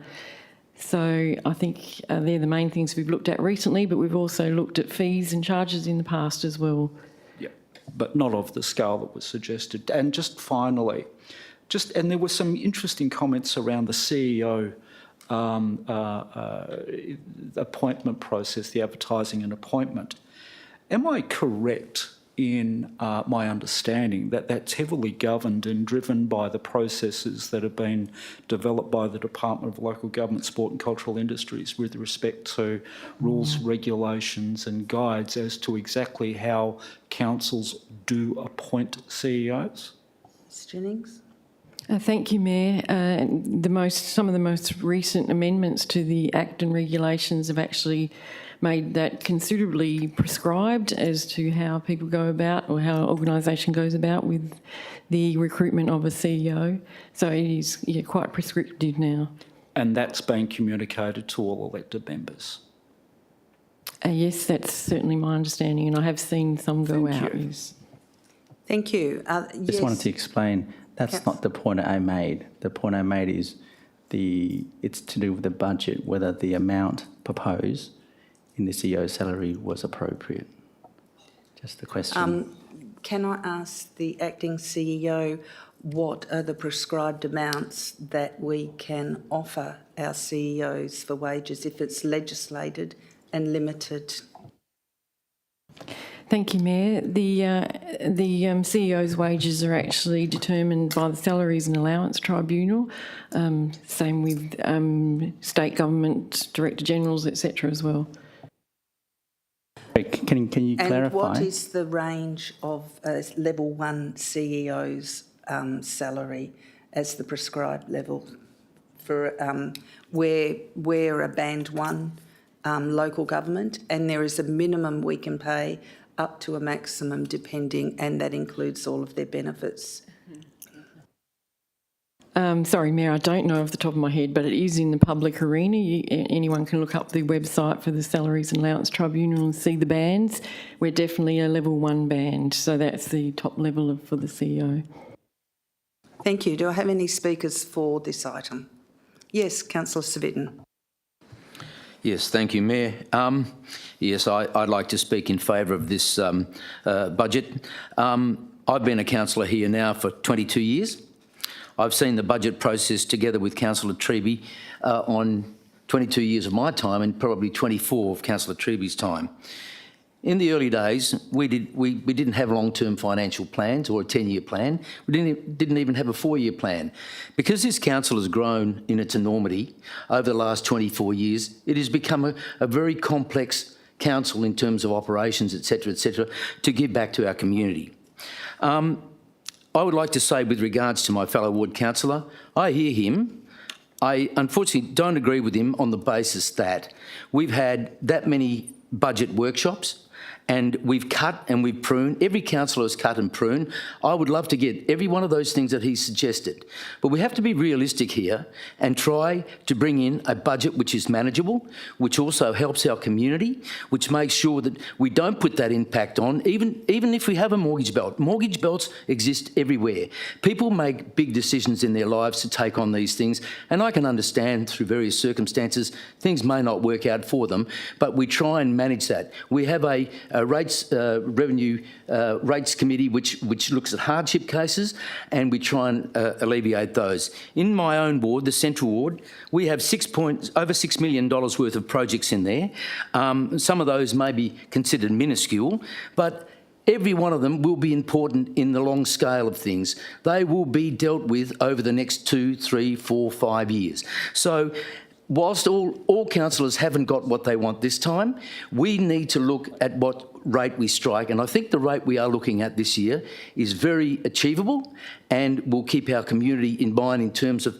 So I think they're the main things we've looked at recently, but we've also looked at fees and charges in the past as well. Yeah, but not of the scale that was suggested. And just finally, and there were some interesting comments around the CEO appointment process, the advertising and appointment. Am I correct in my understanding that that's heavily governed and driven by the processes that have been developed by the Department of Local Government, Sport and Cultural Industries with respect to rules, regulations and guides as to exactly how councils do appoint CEOs? Ms Jennings? Thank you, Mayor. Some of the most recent amendments to the Act and regulations have actually made that considerably prescribed as to how people go about, or how an organisation goes about with the recruitment of a CEO. So it is quite prescriptive now. And that's been communicated to all elected members? Yes, that's certainly my understanding, and I have seen some go out. Yes. Thank you. Just wanted to explain, that's not the point I made. The point I made is it's to do with the budget, whether the amount proposed in the CEO's salary was appropriate. Just the question. Can I ask the acting CEO what are the prescribed amounts that we can offer our CEOs for wages if it's legislated and limited? Thank you, Mayor. The CEO's wages are actually determined by the Salaries and Allowance Tribunal. Same with state government, Director Generals, etc. as well. Can you clarify? And what is the range of level 1 CEO's salary as the prescribed level for we're a band 1 local government, and there is a minimum we can pay up to a maximum depending, and that includes all of their benefits? Sorry, Mayor, I don't know off the top of my head, but it is in the public arena. Anyone can look up the website for the Salaries and Allowance Tribunal and see the bands. We're definitely a level 1 band, so that's the top level for the CEO. Thank you. Do I have any speakers for this item? Yes, Councillor Civic. Yes, thank you, Mayor. Yes, I'd like to speak in favour of this budget. I've been a councillor here now for 22 years. I've seen the budget process together with Councillor Treby on 22 years of my time and probably 24 of Councillor Treby's time. In the early days, we didn't have long-term financial plans or a 10-year plan. We didn't even have a 4-year plan. Because this council has grown in its enormity over the last 24 years, it has become a very complex council in terms of operations, etc., to give back to our community. I would like to say, with regards to my fellow ward councillor, I hear him. I unfortunately don't agree with him on the basis that we've had that many budget workshops and we've cut and we've pruned. Every councillor has cut and pruned. I would love to get every one of those things that he suggested. But we have to be realistic here and try to bring in a budget which is manageable, which also helps our community, which makes sure that we don't put that impact on, even if we have a mortgage belt. Mortgage belts exist everywhere. People make big decisions in their lives to take on these things, and I can understand through various circumstances things may not work out for them, but we try and manage that. We have a revenue rates committee which looks at hardship cases, and we try and alleviate those. In my own ward, the Central Ward, we have over $6 million worth of projects in there. Some of those may be considered minuscule, but every one of them will be important in the long scale of things. They will be dealt with over the next 2, 3, 4, 5 years. So whilst all councillors haven't got what they want this time, we need to look at what rate we strike, and I think the rate we are looking at this year is very achievable and will keep our community in mind in terms of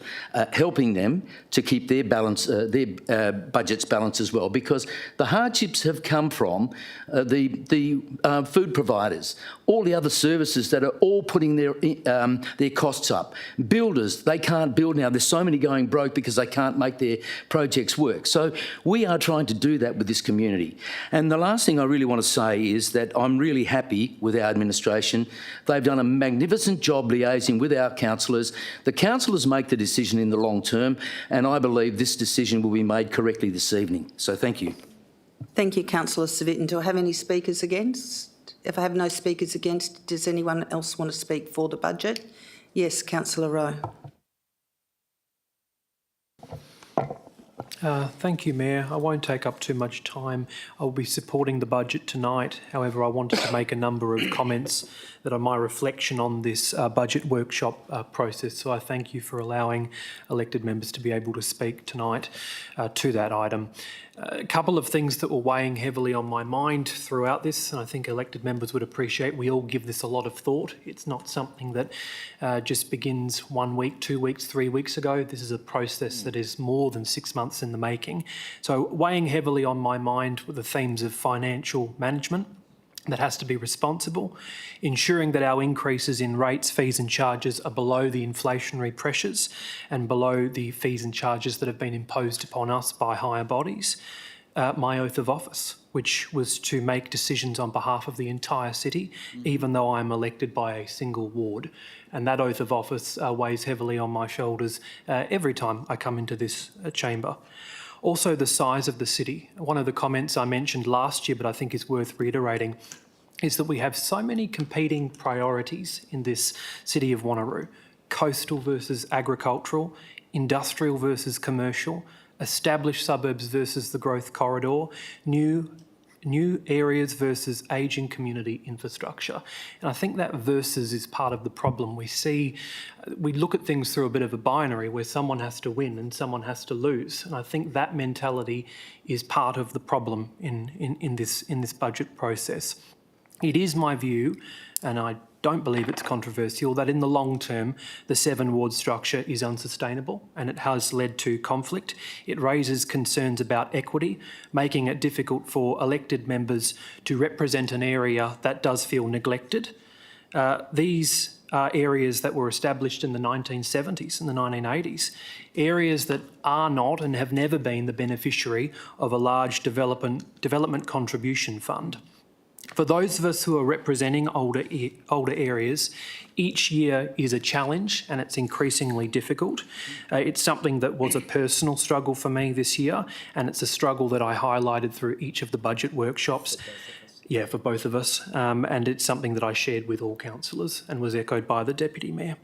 helping them to keep their balance, their budgets balanced as well, because the hardships have come from the food providers, all the other services that are all putting their costs up. Builders, they can't build now. There's so many going broke because they can't make their projects work. So we are trying to do that with this community. And the last thing I really want to say is that I'm really happy with our administration. They've done a magnificent job liaising with our councillors. The councillors make the decision in the long term, and I believe this decision will be made correctly this evening. So thank you. Thank you, Councillor Civic. And do I have any speakers against? If I have no speakers against, does anyone else want to speak for the budget? Yes, Councillor Rowe. Thank you, Mayor. I won't take up too much time. I'll be supporting the budget tonight. However, I wanted to make a number of comments that are my reflection on this budget workshop process. So I thank you for allowing elected members to be able to speak tonight to that item. A couple of things that were weighing heavily on my mind throughout this, and I think elected members would appreciate, we all give this a lot of thought. It's not something that just begins 1 week, 2 weeks, 3 weeks ago. This is a process that is more than 6 months in the making. So weighing heavily on my mind were the themes of financial management that has to be responsible, ensuring that our increases in rates, fees and charges are below the inflationary pressures and below the fees and charges that have been imposed upon us by higher bodies. My oath of office, which was to make decisions on behalf of the entire city, even though I'm elected by a single ward. And that oath of office weighs heavily on my shoulders every time I come into this chamber. Also, the size of the city. One of the comments I mentioned last year, but I think is worth reiterating, is that we have so many competing priorities in this city of Wanneroo: coastal versus agricultural, industrial versus commercial, established suburbs versus the growth corridor, new areas versus ageing community infrastructure. And I think that versus is part of the problem. We look at things through a bit of a binary where someone has to win and someone has to lose. And I think that mentality is part of the problem in this budget process. It is my view, and I don't believe it's controversial, that in the long term, the 7-ward structure is unsustainable and it has led to conflict. It raises concerns about equity, making it difficult for elected members to represent an area that does feel neglected. These are areas that were established in the 1970s and the 1980s, areas that are not and have never been the beneficiary of a large development contribution fund. For those of us who are representing older areas, each year is a challenge and it's increasingly difficult. It's something that was a personal struggle for me this year, and it's a struggle that I highlighted through each of the budget workshops. Yeah, for both of us. And it's something that I shared with all councillors and was echoed by the Deputy Mayor.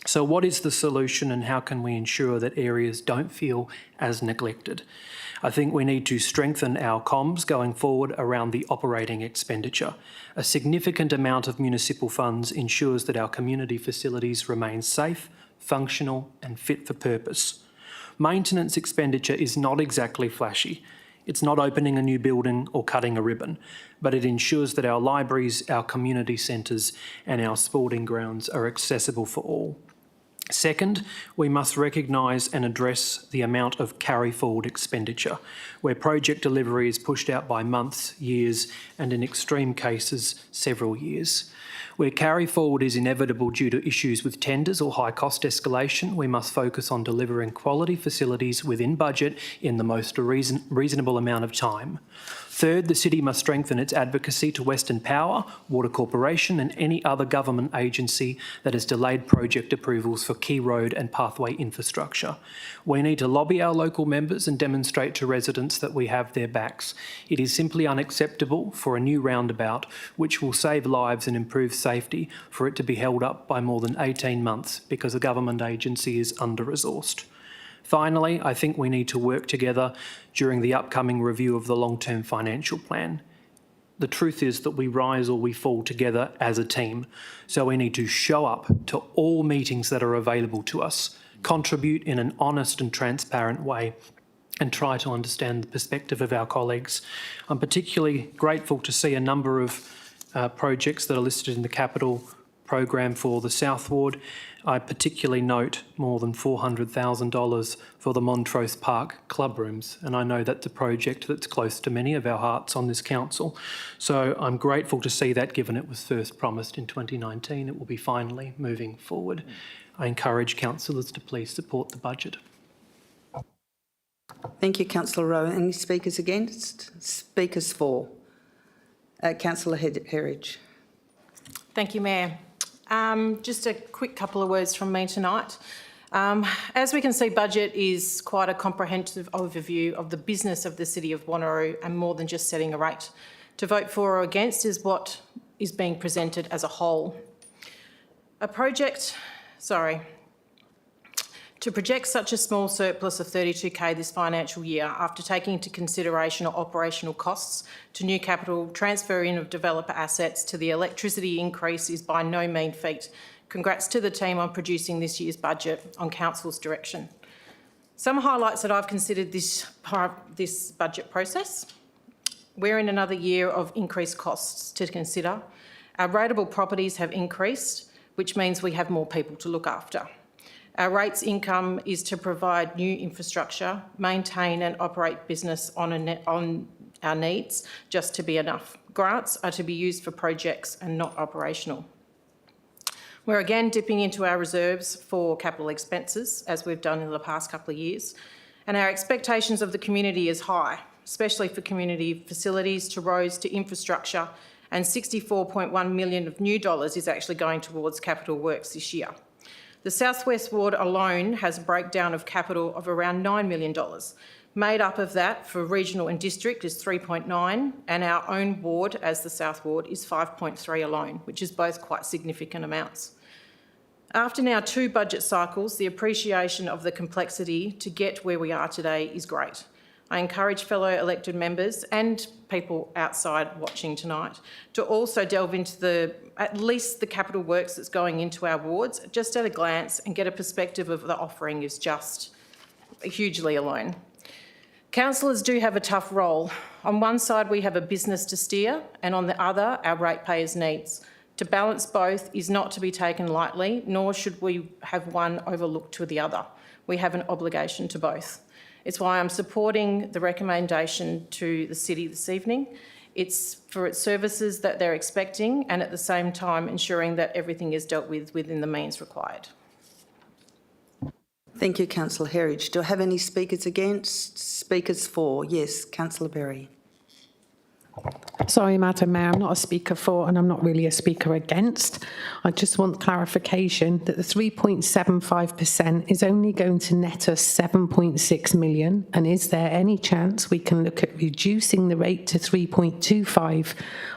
So what is the solution and how can we ensure that areas don't feel as neglected? I think we need to strengthen our comms going forward around the operating expenditure. A significant amount of municipal funds ensures that our community facilities remain safe, functional and fit for purpose. Maintenance expenditure is not exactly flashy. It's not opening a new building or cutting a ribbon, but it ensures that our libraries, our community centres and our sporting grounds are accessible for all. Second, we must recognise and address the amount of carry-forward expenditure, where project delivery is pushed out by months, years, and in extreme cases, several years. Where carry-forward is inevitable due to issues with tenders or high cost escalation, we must focus on delivering quality facilities within budget in the most reasonable amount of time. Third, the city must strengthen its advocacy to Western Power, Water Corporation and any other government agency that has delayed project approvals for key road and pathway infrastructure. We need to lobby our local members and demonstrate to residents that we have their backs. It is simply unacceptable for a new roundabout, which will save lives and improve safety, for it to be held up by more than 18 months because a government agency is under-resourced. Finally, I think we need to work together during the upcoming review of the long-term financial plan. The truth is that we rise or we fall together as a team. So we need to show up to all meetings that are available to us, contribute in an honest and transparent way, and try to understand the perspective of our colleagues. I'm particularly grateful to see a number of projects that are listed in the capital program for the South Ward. I particularly note more than $400,000 for the Montrose Park club rooms, and I know that's a project that's close to many of our hearts on this council. So I'm grateful to see that, given it was first promised in 2019, it will be finally moving forward. I encourage councillors to please support the budget. Thank you, Councillor Rowe. Any speakers against? Speakers for? Councillor Herridge. Thank you, Mayor. Just a quick couple of words from me tonight. As we can see, budget is quite a comprehensive overview of the business of the City of Wanneroo and more than just setting a rate. To vote for or against is what is being presented as a whole. To project such a small surplus of $32,000 this financial year after taking into consideration operational costs to new capital, transfer in of developer assets to the electricity increase is by no mean feat. Congrats to the team on producing this year's budget on Council's direction. Some highlights that I've considered this budget process. We're in another year of increased costs to consider. Our rateable properties have increased, which means we have more people to look after. Our rates income is to provide new infrastructure, maintain and operate business on our needs, just to be enough. Grants are to be used for projects and not operational. We're again dipping into our reserves for capital expenses, as we've done in the past couple of years, and our expectations of the community is high, especially for community facilities, to roads, to infrastructure, and $64.1 million of new dollars is actually going towards capital works this year. The South West Ward alone has a breakdown of capital of around $9 million. Made up of that for regional and district is 3.9, and our own ward as the South Ward is 5.3 alone, which is both quite significant amounts. After now 2 budget cycles, the appreciation of the complexity to get where we are today is great. I encourage fellow elected members and people outside watching tonight to also delve into at least the capital works that's going into our wards, just at a glance, and get a perspective of the offering is just hugely alone. Councillors do have a tough role. On one side, we have a business to steer, and on the other, our ratepayers' needs. To balance both is not to be taken lightly, nor should we have one overlooked to the other. We have an obligation to both. It's why I'm supporting the recommendation to the City this evening. It's for its services that they're expecting, and at the same time ensuring that everything is dealt with within the means required. Thank you, Councillor Herridge. Do I have any speakers against? Speakers for? Yes, Councillor Berry. Sorry, Madam Mayor, I'm not a speaker for and I'm not really a speaker against. I just want clarification that the 3.75% is only going to net us 7.6 million, and is there any chance we can look at reducing the rate to 3.25?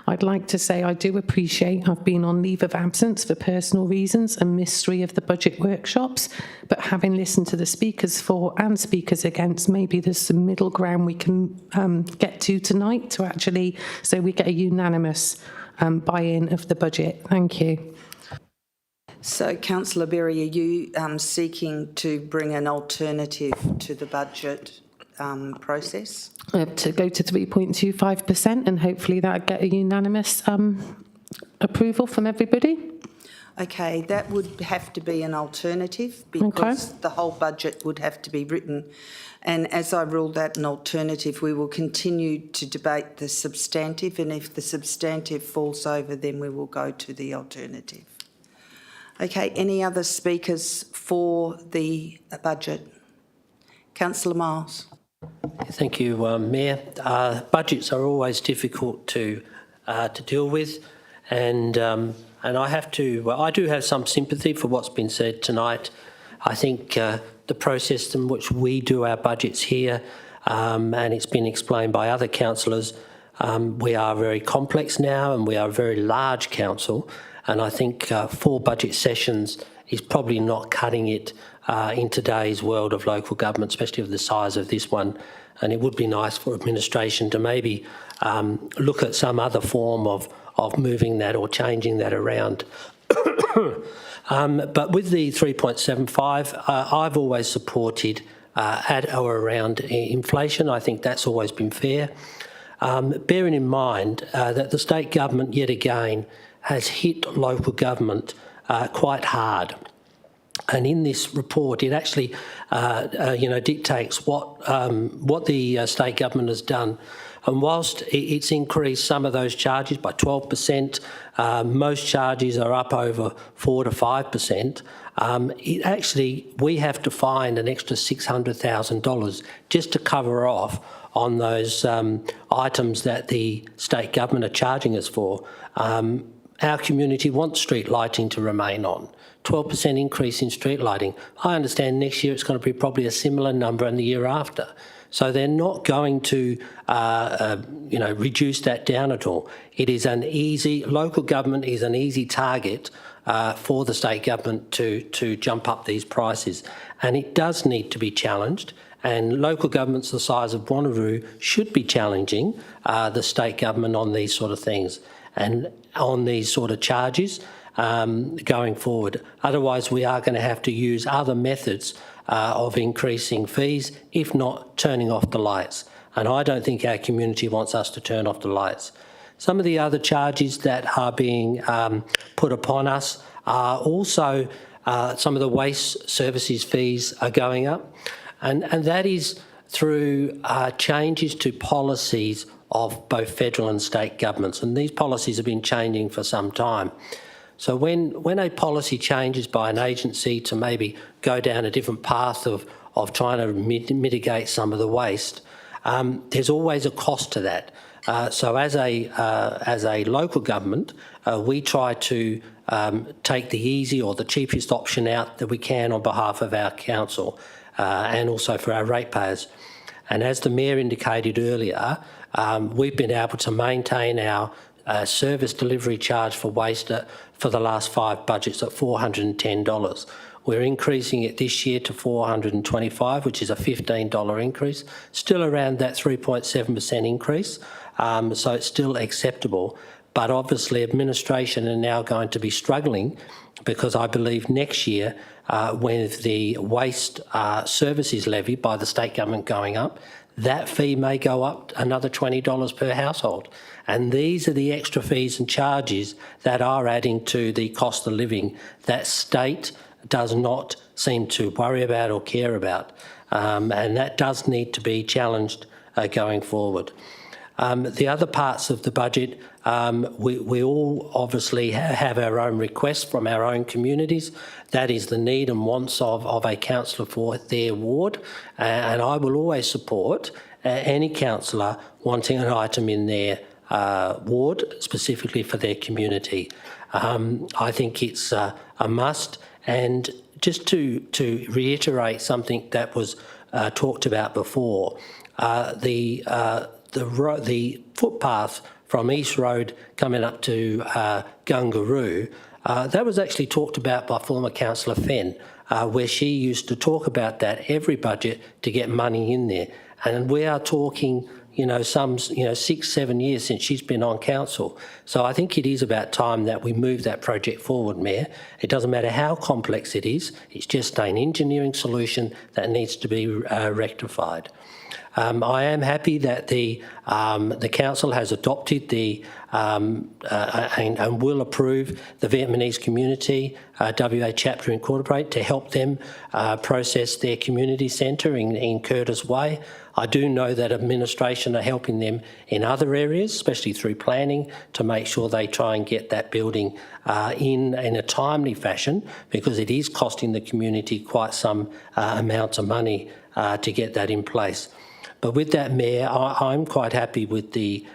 I'd like to say I do appreciate I've been on leave of absence for personal reasons and missed 3 of the budget workshops, but having listened to the speakers for and speakers against, maybe there's some middle ground we can get to tonight to actually, so we get a unanimous buy-in of the budget. Thank you. So, Councillor Berry, are you seeking to bring an alternative to the budget process? To go to 3.25%, and hopefully that'll get a unanimous approval from everybody. Okay, that would have to be an alternative, because the whole budget would have to be written. And as I ruled that an alternative, we will continue to debate the substantive, and if the substantive falls over, then we will go to the alternative. Okay, any other speakers for the budget? Councillor Miles. Thank you, Mayor. Budgets are always difficult to deal with, and I do have some sympathy for what's been said tonight. I think the process in which we do our budgets here, and it's been explained by other councillors, we are very complex now, and we are a very large council, and I think 4 budget sessions is probably not cutting it in today's world of local government, especially of the size of this one. And it would be nice for administration to maybe look at some other form of moving that or changing that around. But with the 3.75, I've always supported at or around inflation. I think that's always been fair. Bearing in mind that the state government, yet again, has hit local government quite hard. And in this report, it actually, dictates what the state government has done. And whilst it's increased some of those charges by 12%, most charges are up over 4 to 5%. We have to find an extra $600,000 just to cover off on those items that the state government are charging us for. Our community wants street lighting to remain on. 12% increase in street lighting. I understand next year it's going to be probably a similar number and the year after. So they're not going to, reduce that down at all. Local government is an easy target for the state government to jump up these prices. And it does need to be challenged. And local governments the size of Wanneroo should be challenging the state government on these sort of things and on these sort of charges going forward. Otherwise, we are going to have to use other methods of increasing fees, if not turning off the lights. And I don't think our community wants us to turn off the lights. Some of the other charges that are being put upon us are also some of the waste services fees are going up. And that is through changes to policies of both federal and state governments. And these policies have been changing for some time. So when a policy changes by an agency to maybe go down a different path of trying to mitigate some of the waste, there's always a cost to that. So as a local government, we try to take the easy or the cheapest option out that we can on behalf of our council and also for our ratepayers. And as the Mayor indicated earlier, we've been able to maintain our service delivery charge for waste for the last 5 budgets at $410. We're increasing it this year to $425, which is a $15 increase, still around that 3.7% increase, so it's still acceptable. But obviously administration are now going to be struggling because I believe next year with the waste services levy by the state government going up, that fee may go up another $20 per household. And these are the extra fees and charges that are adding to the cost of living that state does not seem to worry about or care about. And that does need to be challenged going forward. The other parts of the budget, we all obviously have our own requests from our own communities. That is the need and wants of a councillor for their ward. And I will always support any councillor wanting an item in their ward, specifically for their community. I think it's a must. And just to reiterate something that was talked about before, the footpath from East Road coming up to Gungaroo, that was actually talked about by former Councillor Fenn, where she used to talk about that every budget to get money in there. And we are talking, 6-7 years since she's been on council. So I think it is about time that we move that project forward, Mayor. It doesn't matter how complex it is, it's just an engineering solution that needs to be rectified. I am happy that the council has adopted the and will approve the Vietnamese community WA chapter incorporate to help them process their community centre in Curtis Way. I do know that administration are helping them in other areas, especially through planning, to make sure they try and get that building in a timely fashion, because it is costing the community quite some amount of money to get that in place. But with that, Mayor, I'm quite happy with the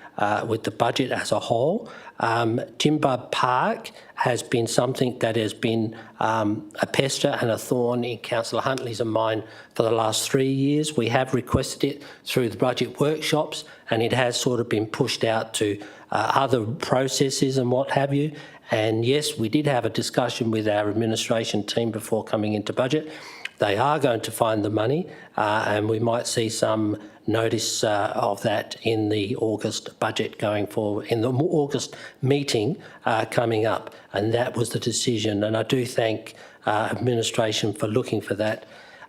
budget as a whole. Dundebar Park has been something that has been a pester and a thorn in Councillor Huntley's and mine for the last 3 years. We have requested it through the budget workshops, and it has sort of been pushed out to other processes and what have you. And yes, we did have a discussion with our administration team before coming into budget. They are going to find the money, and we might see some notice of that in the August budget going forward, in the August meeting coming up. And that was the decision. And I do thank administration for looking for that.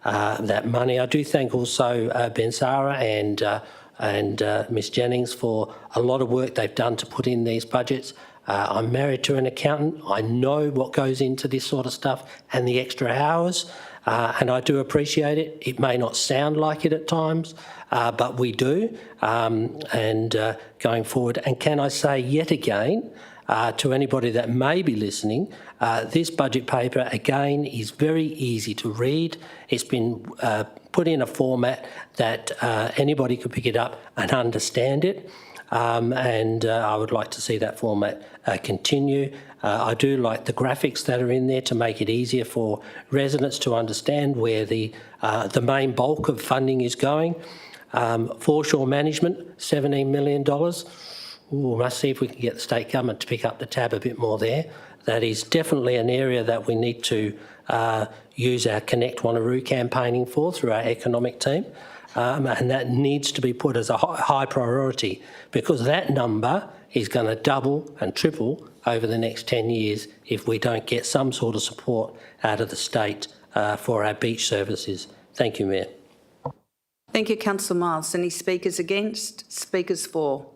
that money. I do thank also Ben Sara and Ms Jennings for a lot of work they've done to put in these budgets. I'm married to an accountant. I know what goes into this sort of stuff and the extra hours, and I do appreciate it. It may not sound like it at times, but we do, going forward. And can I say yet again, to anybody that may be listening, this budget paper, again, is very easy to read. It's been put in a format that anybody could pick it up and understand it. I would like to see that format continue. I do like the graphics that are in there to make it easier for residents to understand where the main bulk of funding is going. Foreshore management, $17 million. Ooh, must see if we can get the state government to pick up the tab a bit more there. That is definitely an area that we need to use our Connect Wanneroo campaigning for through our economic team. And that needs to be put as a high priority, because that number is going to double and triple over the next 10 years if we don't get some sort of support out of the state for our beach services. Thank you, Mayor. Thank you, Councillor Miles. Any speakers against? Speakers for?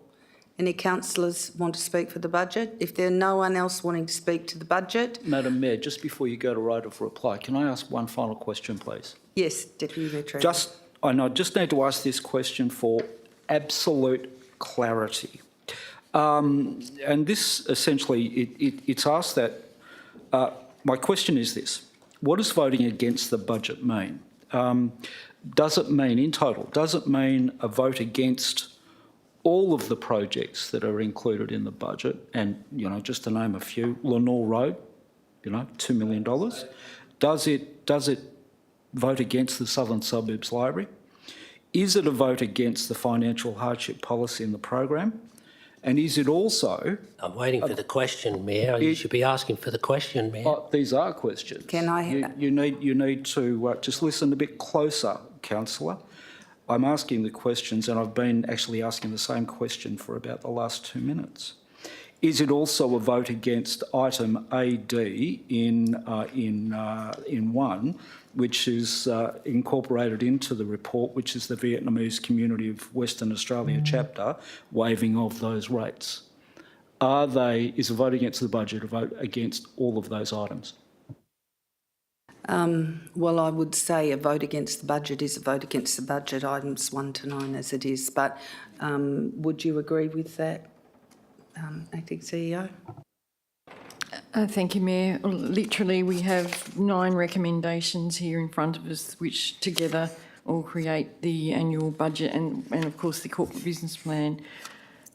Any councillors want to speak for the budget? If there's no one else wanting to speak to the budget... Madam Mayor, just before you go to right of reply, can I ask one final question, please? Yes, Deputy Mayor Treasurer. I just need to ask this question for absolute clarity. And this essentially, it's asked that, my question is this: what does voting against the budget mean? Does it mean, in total, does it mean a vote against all of the projects that are included in the budget? And, you know, just to name a few, Lenore Road, you know, $2 million. Does it vote against the Southern Suburbs Library? Is it a vote against the financial hardship policy in the program? And is it also... I'm waiting for the question, Mayor. You should be asking for the question, Mayor. These are questions. Can I... You need to just listen a bit closer, Councillor. I'm asking the questions, and I've been actually asking the same question for about the last 2 minutes. Is it also a vote against item AD in 1, which is incorporated into the report, which is the Vietnamese Community of Western Australia chapter, waiving of those rates? Is a vote against the budget a vote against all of those items? Well, I would say a vote against the budget is a vote against the budget, items 1 to 9 as it is. But would you agree with that, Acting CEO? Thank you, Mayor. Literally, we have 9 recommendations here in front of us, which together all create the annual budget and of course, the corporate business plan.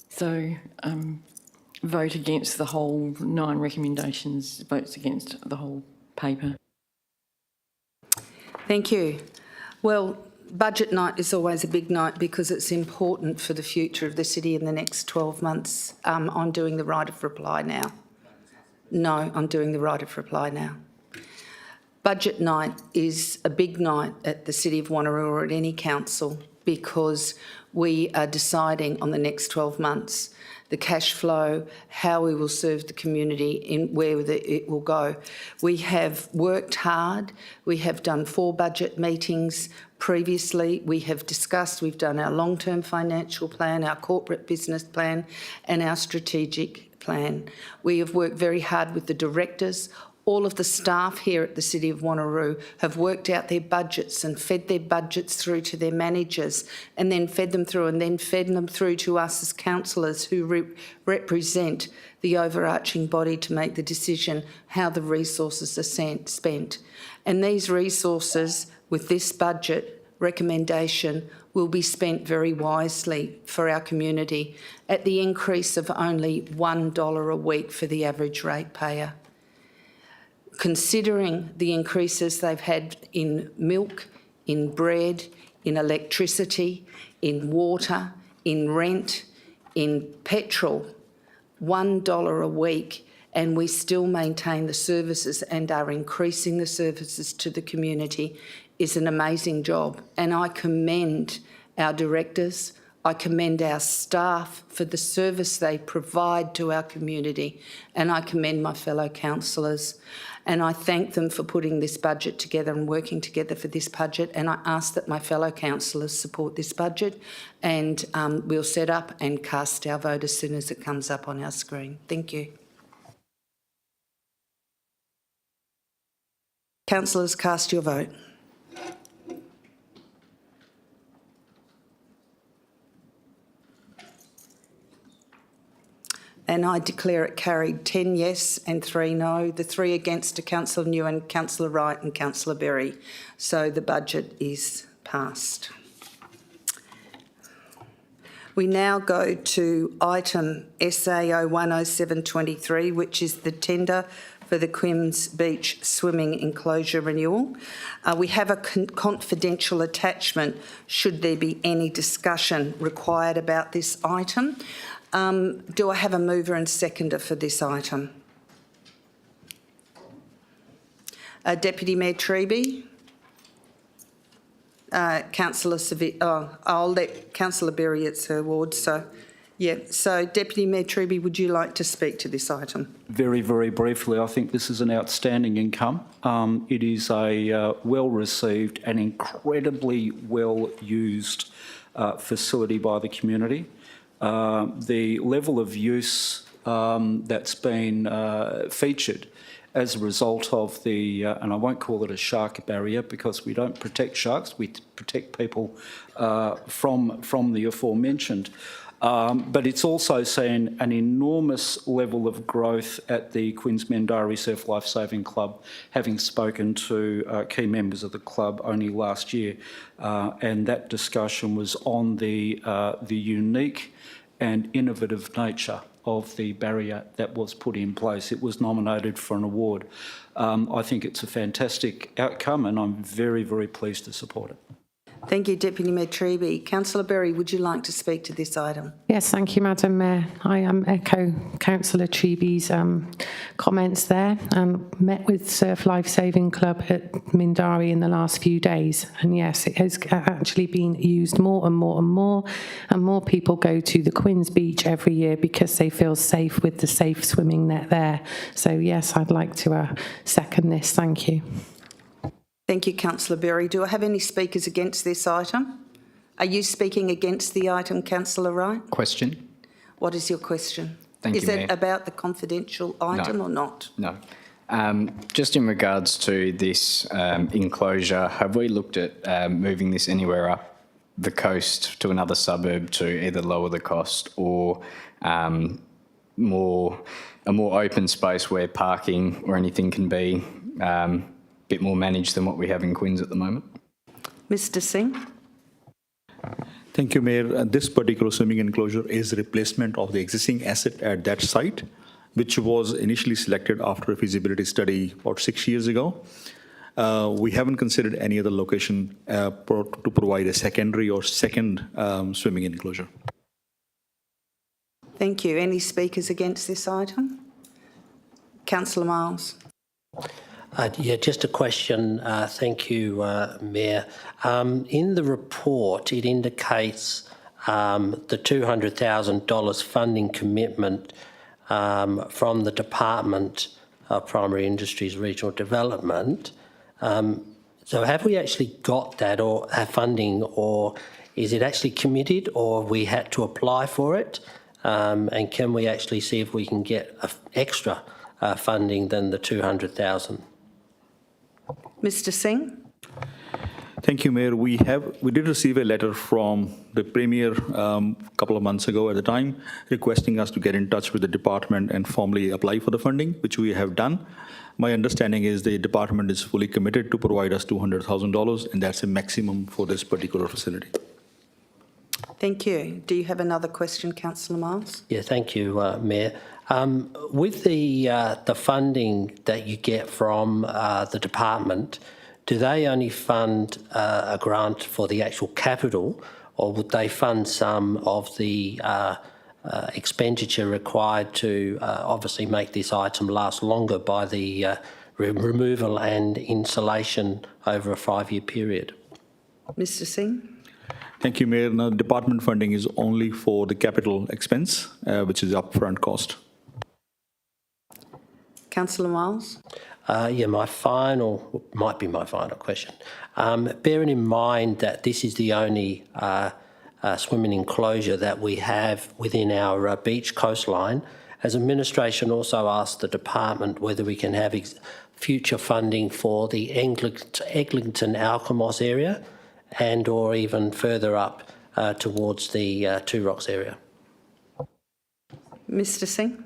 So, vote against the whole 9 recommendations, votes against the whole paper. Thank you. Well, budget night is always a big night because it's important for the future of the city in the next 12 months. I'm doing the right of reply now. No, I'm doing the right of reply now. Budget night is a big night at the City of Wanneroo or at any council because we are deciding on the next 12 months the cash flow, how we will serve the community, in where it will go. We have worked hard. We have done 4 budget meetings previously. We have discussed, we've done our long-term financial plan, our corporate business plan and our strategic plan. We have worked very hard with the directors. All of the staff here at the City of Wanneroo have worked out their budgets and fed their budgets through to their managers and then fed them through to us as councillors who represent the overarching body to make the decision how the resources are spent. And these resources, with this budget recommendation, will be spent very wisely for our community at the increase of only $1 a week for the average ratepayer. Considering the increases they've had in milk, in bread, in electricity, in water, in rent, in petrol, $1 a week, and we still maintain the services and are increasing the services to the community is an amazing job. And I commend our directors, I commend our staff for the service they provide to our community, and I commend my fellow councillors. and I thank them for putting this budget together and working together for this budget, and I ask that my fellow councillors support this budget, and we'll set up and cast our vote as soon as it comes up on our screen. Thank you. Councillors, cast your vote. And I declare it carried 10 yes and 3 no. The 3 against are Councillor Newen, Councillor Wright and Councillor Berry. So the budget is passed. We now go to item SAO 10723, which is the tender for the Quim's Beach swimming enclosure renewal. We have a confidential attachment should there be any discussion required about this item. Do I have a mover and seconder for this item? Deputy Mayor Treby? Councillor Civic, I'll let Councillor Berry, it's her ward, so yeah. So Deputy Mayor Treby, would you like to speak to this item? Very, very briefly, I think this is an outstanding income. It is a well-received and incredibly well-used facility by the community. The level of use that's been featured as a result of the, and I won't call it a shark barrier because we don't protect sharks, we protect people from the aforementioned. But it's also seen an enormous level of growth at the Queensmendari Surf Life Saving Club, having spoken to key members of the club only last year, and that discussion was on the unique and innovative nature of the barrier that was put in place. It was nominated for an award. I think it's a fantastic outcome and I'm very, very pleased to support it. Thank you, Deputy Mayor Treby. Councillor Berry, would you like to speak to this item? Yes, thank you, Madam Mayor. I echo Councillor Treby's comments there. Met with Surf Life Saving Club at Mindari in the last few days, and yes, it has actually been used more and more and more, and more people go to the Queen's Beach every year because they feel safe with the safe swimming net there. So yes, I'd like to second this. Thank you. Thank you, Councillor Berry. Do I have any speakers against this item? Are you speaking against the item, Councillor Wright? Question? What is your question? Thank you, Is it Mayor. about the confidential item or not? No. Just in regards to this enclosure, have we looked at moving this anywhere up the coast to another suburb to either lower the cost or a more open space where parking or anything can be bit more managed than what we have in Queens at the moment? Mr Singh? Thank you, Mayor. This particular swimming enclosure is a replacement of the existing asset at that site, which was initially selected after a feasibility study about 6 years ago. We haven't considered any other location to provide a secondary or second swimming enclosure. Thank you. Any speakers against this item? Councillor Miles? Yeah, just a question. Thank you, Mayor. In the report, it indicates the $200,000 funding commitment from the Department of Primary Industries Regional Development. So have we actually got that or have funding, or is it actually committed, or we had to apply for it? And can we actually see if we can get extra funding than the $200,000? Mr Singh? Thank you, Mayor. We did receive a letter from the Premier a couple of months ago at the time, requesting us to get in touch with the department and formally apply for the funding, which we have done. My understanding is the department is fully committed to provide us $200,000, and that's a maximum for this particular facility. Thank you. Do you have another question, Councillor Miles? Yeah, thank you, Mayor. With the funding that you get from the department, do they only fund a grant for the actual capital, or would they fund some of the expenditure required to obviously make this item last longer by the removal and insulation over a 5-year period? Mr Singh? Thank you, Mayor. Now, department funding is only for the capital expense, which is upfront cost. Councillor Miles? my final, might be my final question. Bearing in mind that this is the only swimming enclosure that we have within our beach coastline, has administration also asked the department whether we can have future funding for the Eglinton Alkimos area and or even further up towards the Two Rocks area? Mr Singh.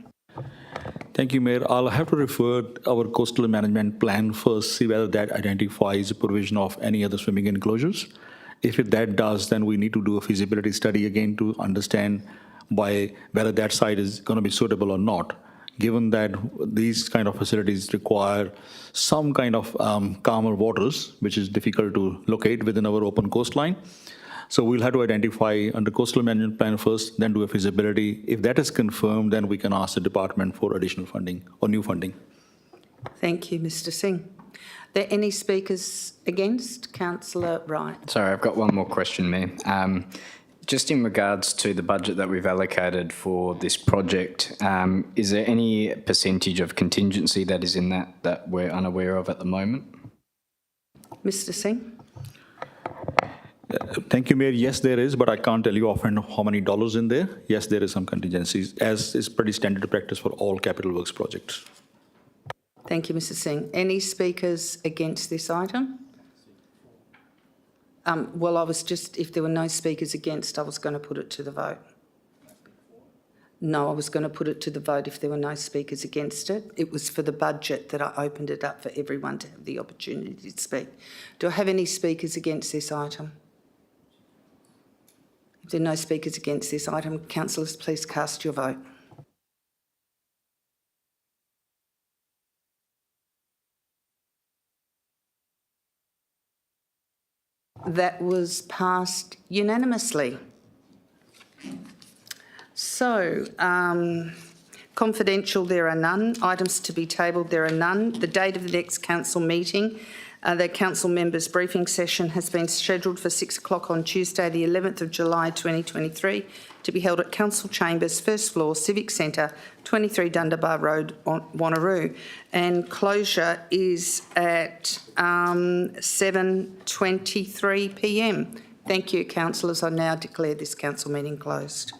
Thank you, Mayor. I'll have to refer our coastal management plan first, see whether that identifies provision of any other swimming enclosures. If that does, then we need to do a feasibility study again to understand whether that site is going to be suitable or not, given that these kind of facilities require some kind of calmer waters, which is difficult to locate within our open coastline. So we'll have to identify under coastal management plan first, then do a feasibility. If that is confirmed, then we can ask the department for additional funding or new funding. Thank you, Mr Singh. Are there any speakers against? Councillor Wright. Sorry, I've got one more question, Mayor. Just in regards to the budget that we've allocated for this project, is there any percentage of contingency that is in that we're unaware of at the moment? Mr Singh. Thank you, Mayor. Yes, there is, but I can't tell you offhand how many dollars in there. Yes, there is some contingencies, as is pretty standard practice for all capital works projects. Thank you, Mr Singh. Any speakers against this item? Well, if there were no speakers against, I was going to put it to the vote. No, I was going to put it to the vote if there were no speakers against it. It was for the budget that I opened it up for everyone to have the opportunity to speak. Do I have any speakers against this item? If there are no speakers against this item, councillors, please cast your vote. That was passed unanimously. So, confidential, there are none. Items to be tabled, there are none. The date of the next council meeting, the council members briefing session has been scheduled for 6 o'clock on Tuesday, the 11th of July 2023, to be held at Council Chambers, first floor, Civic Centre, 23 Dundebar Road, Wanneroo. And closure is at 7:23 p.m. Thank you, councillors. I now declare this council meeting closed.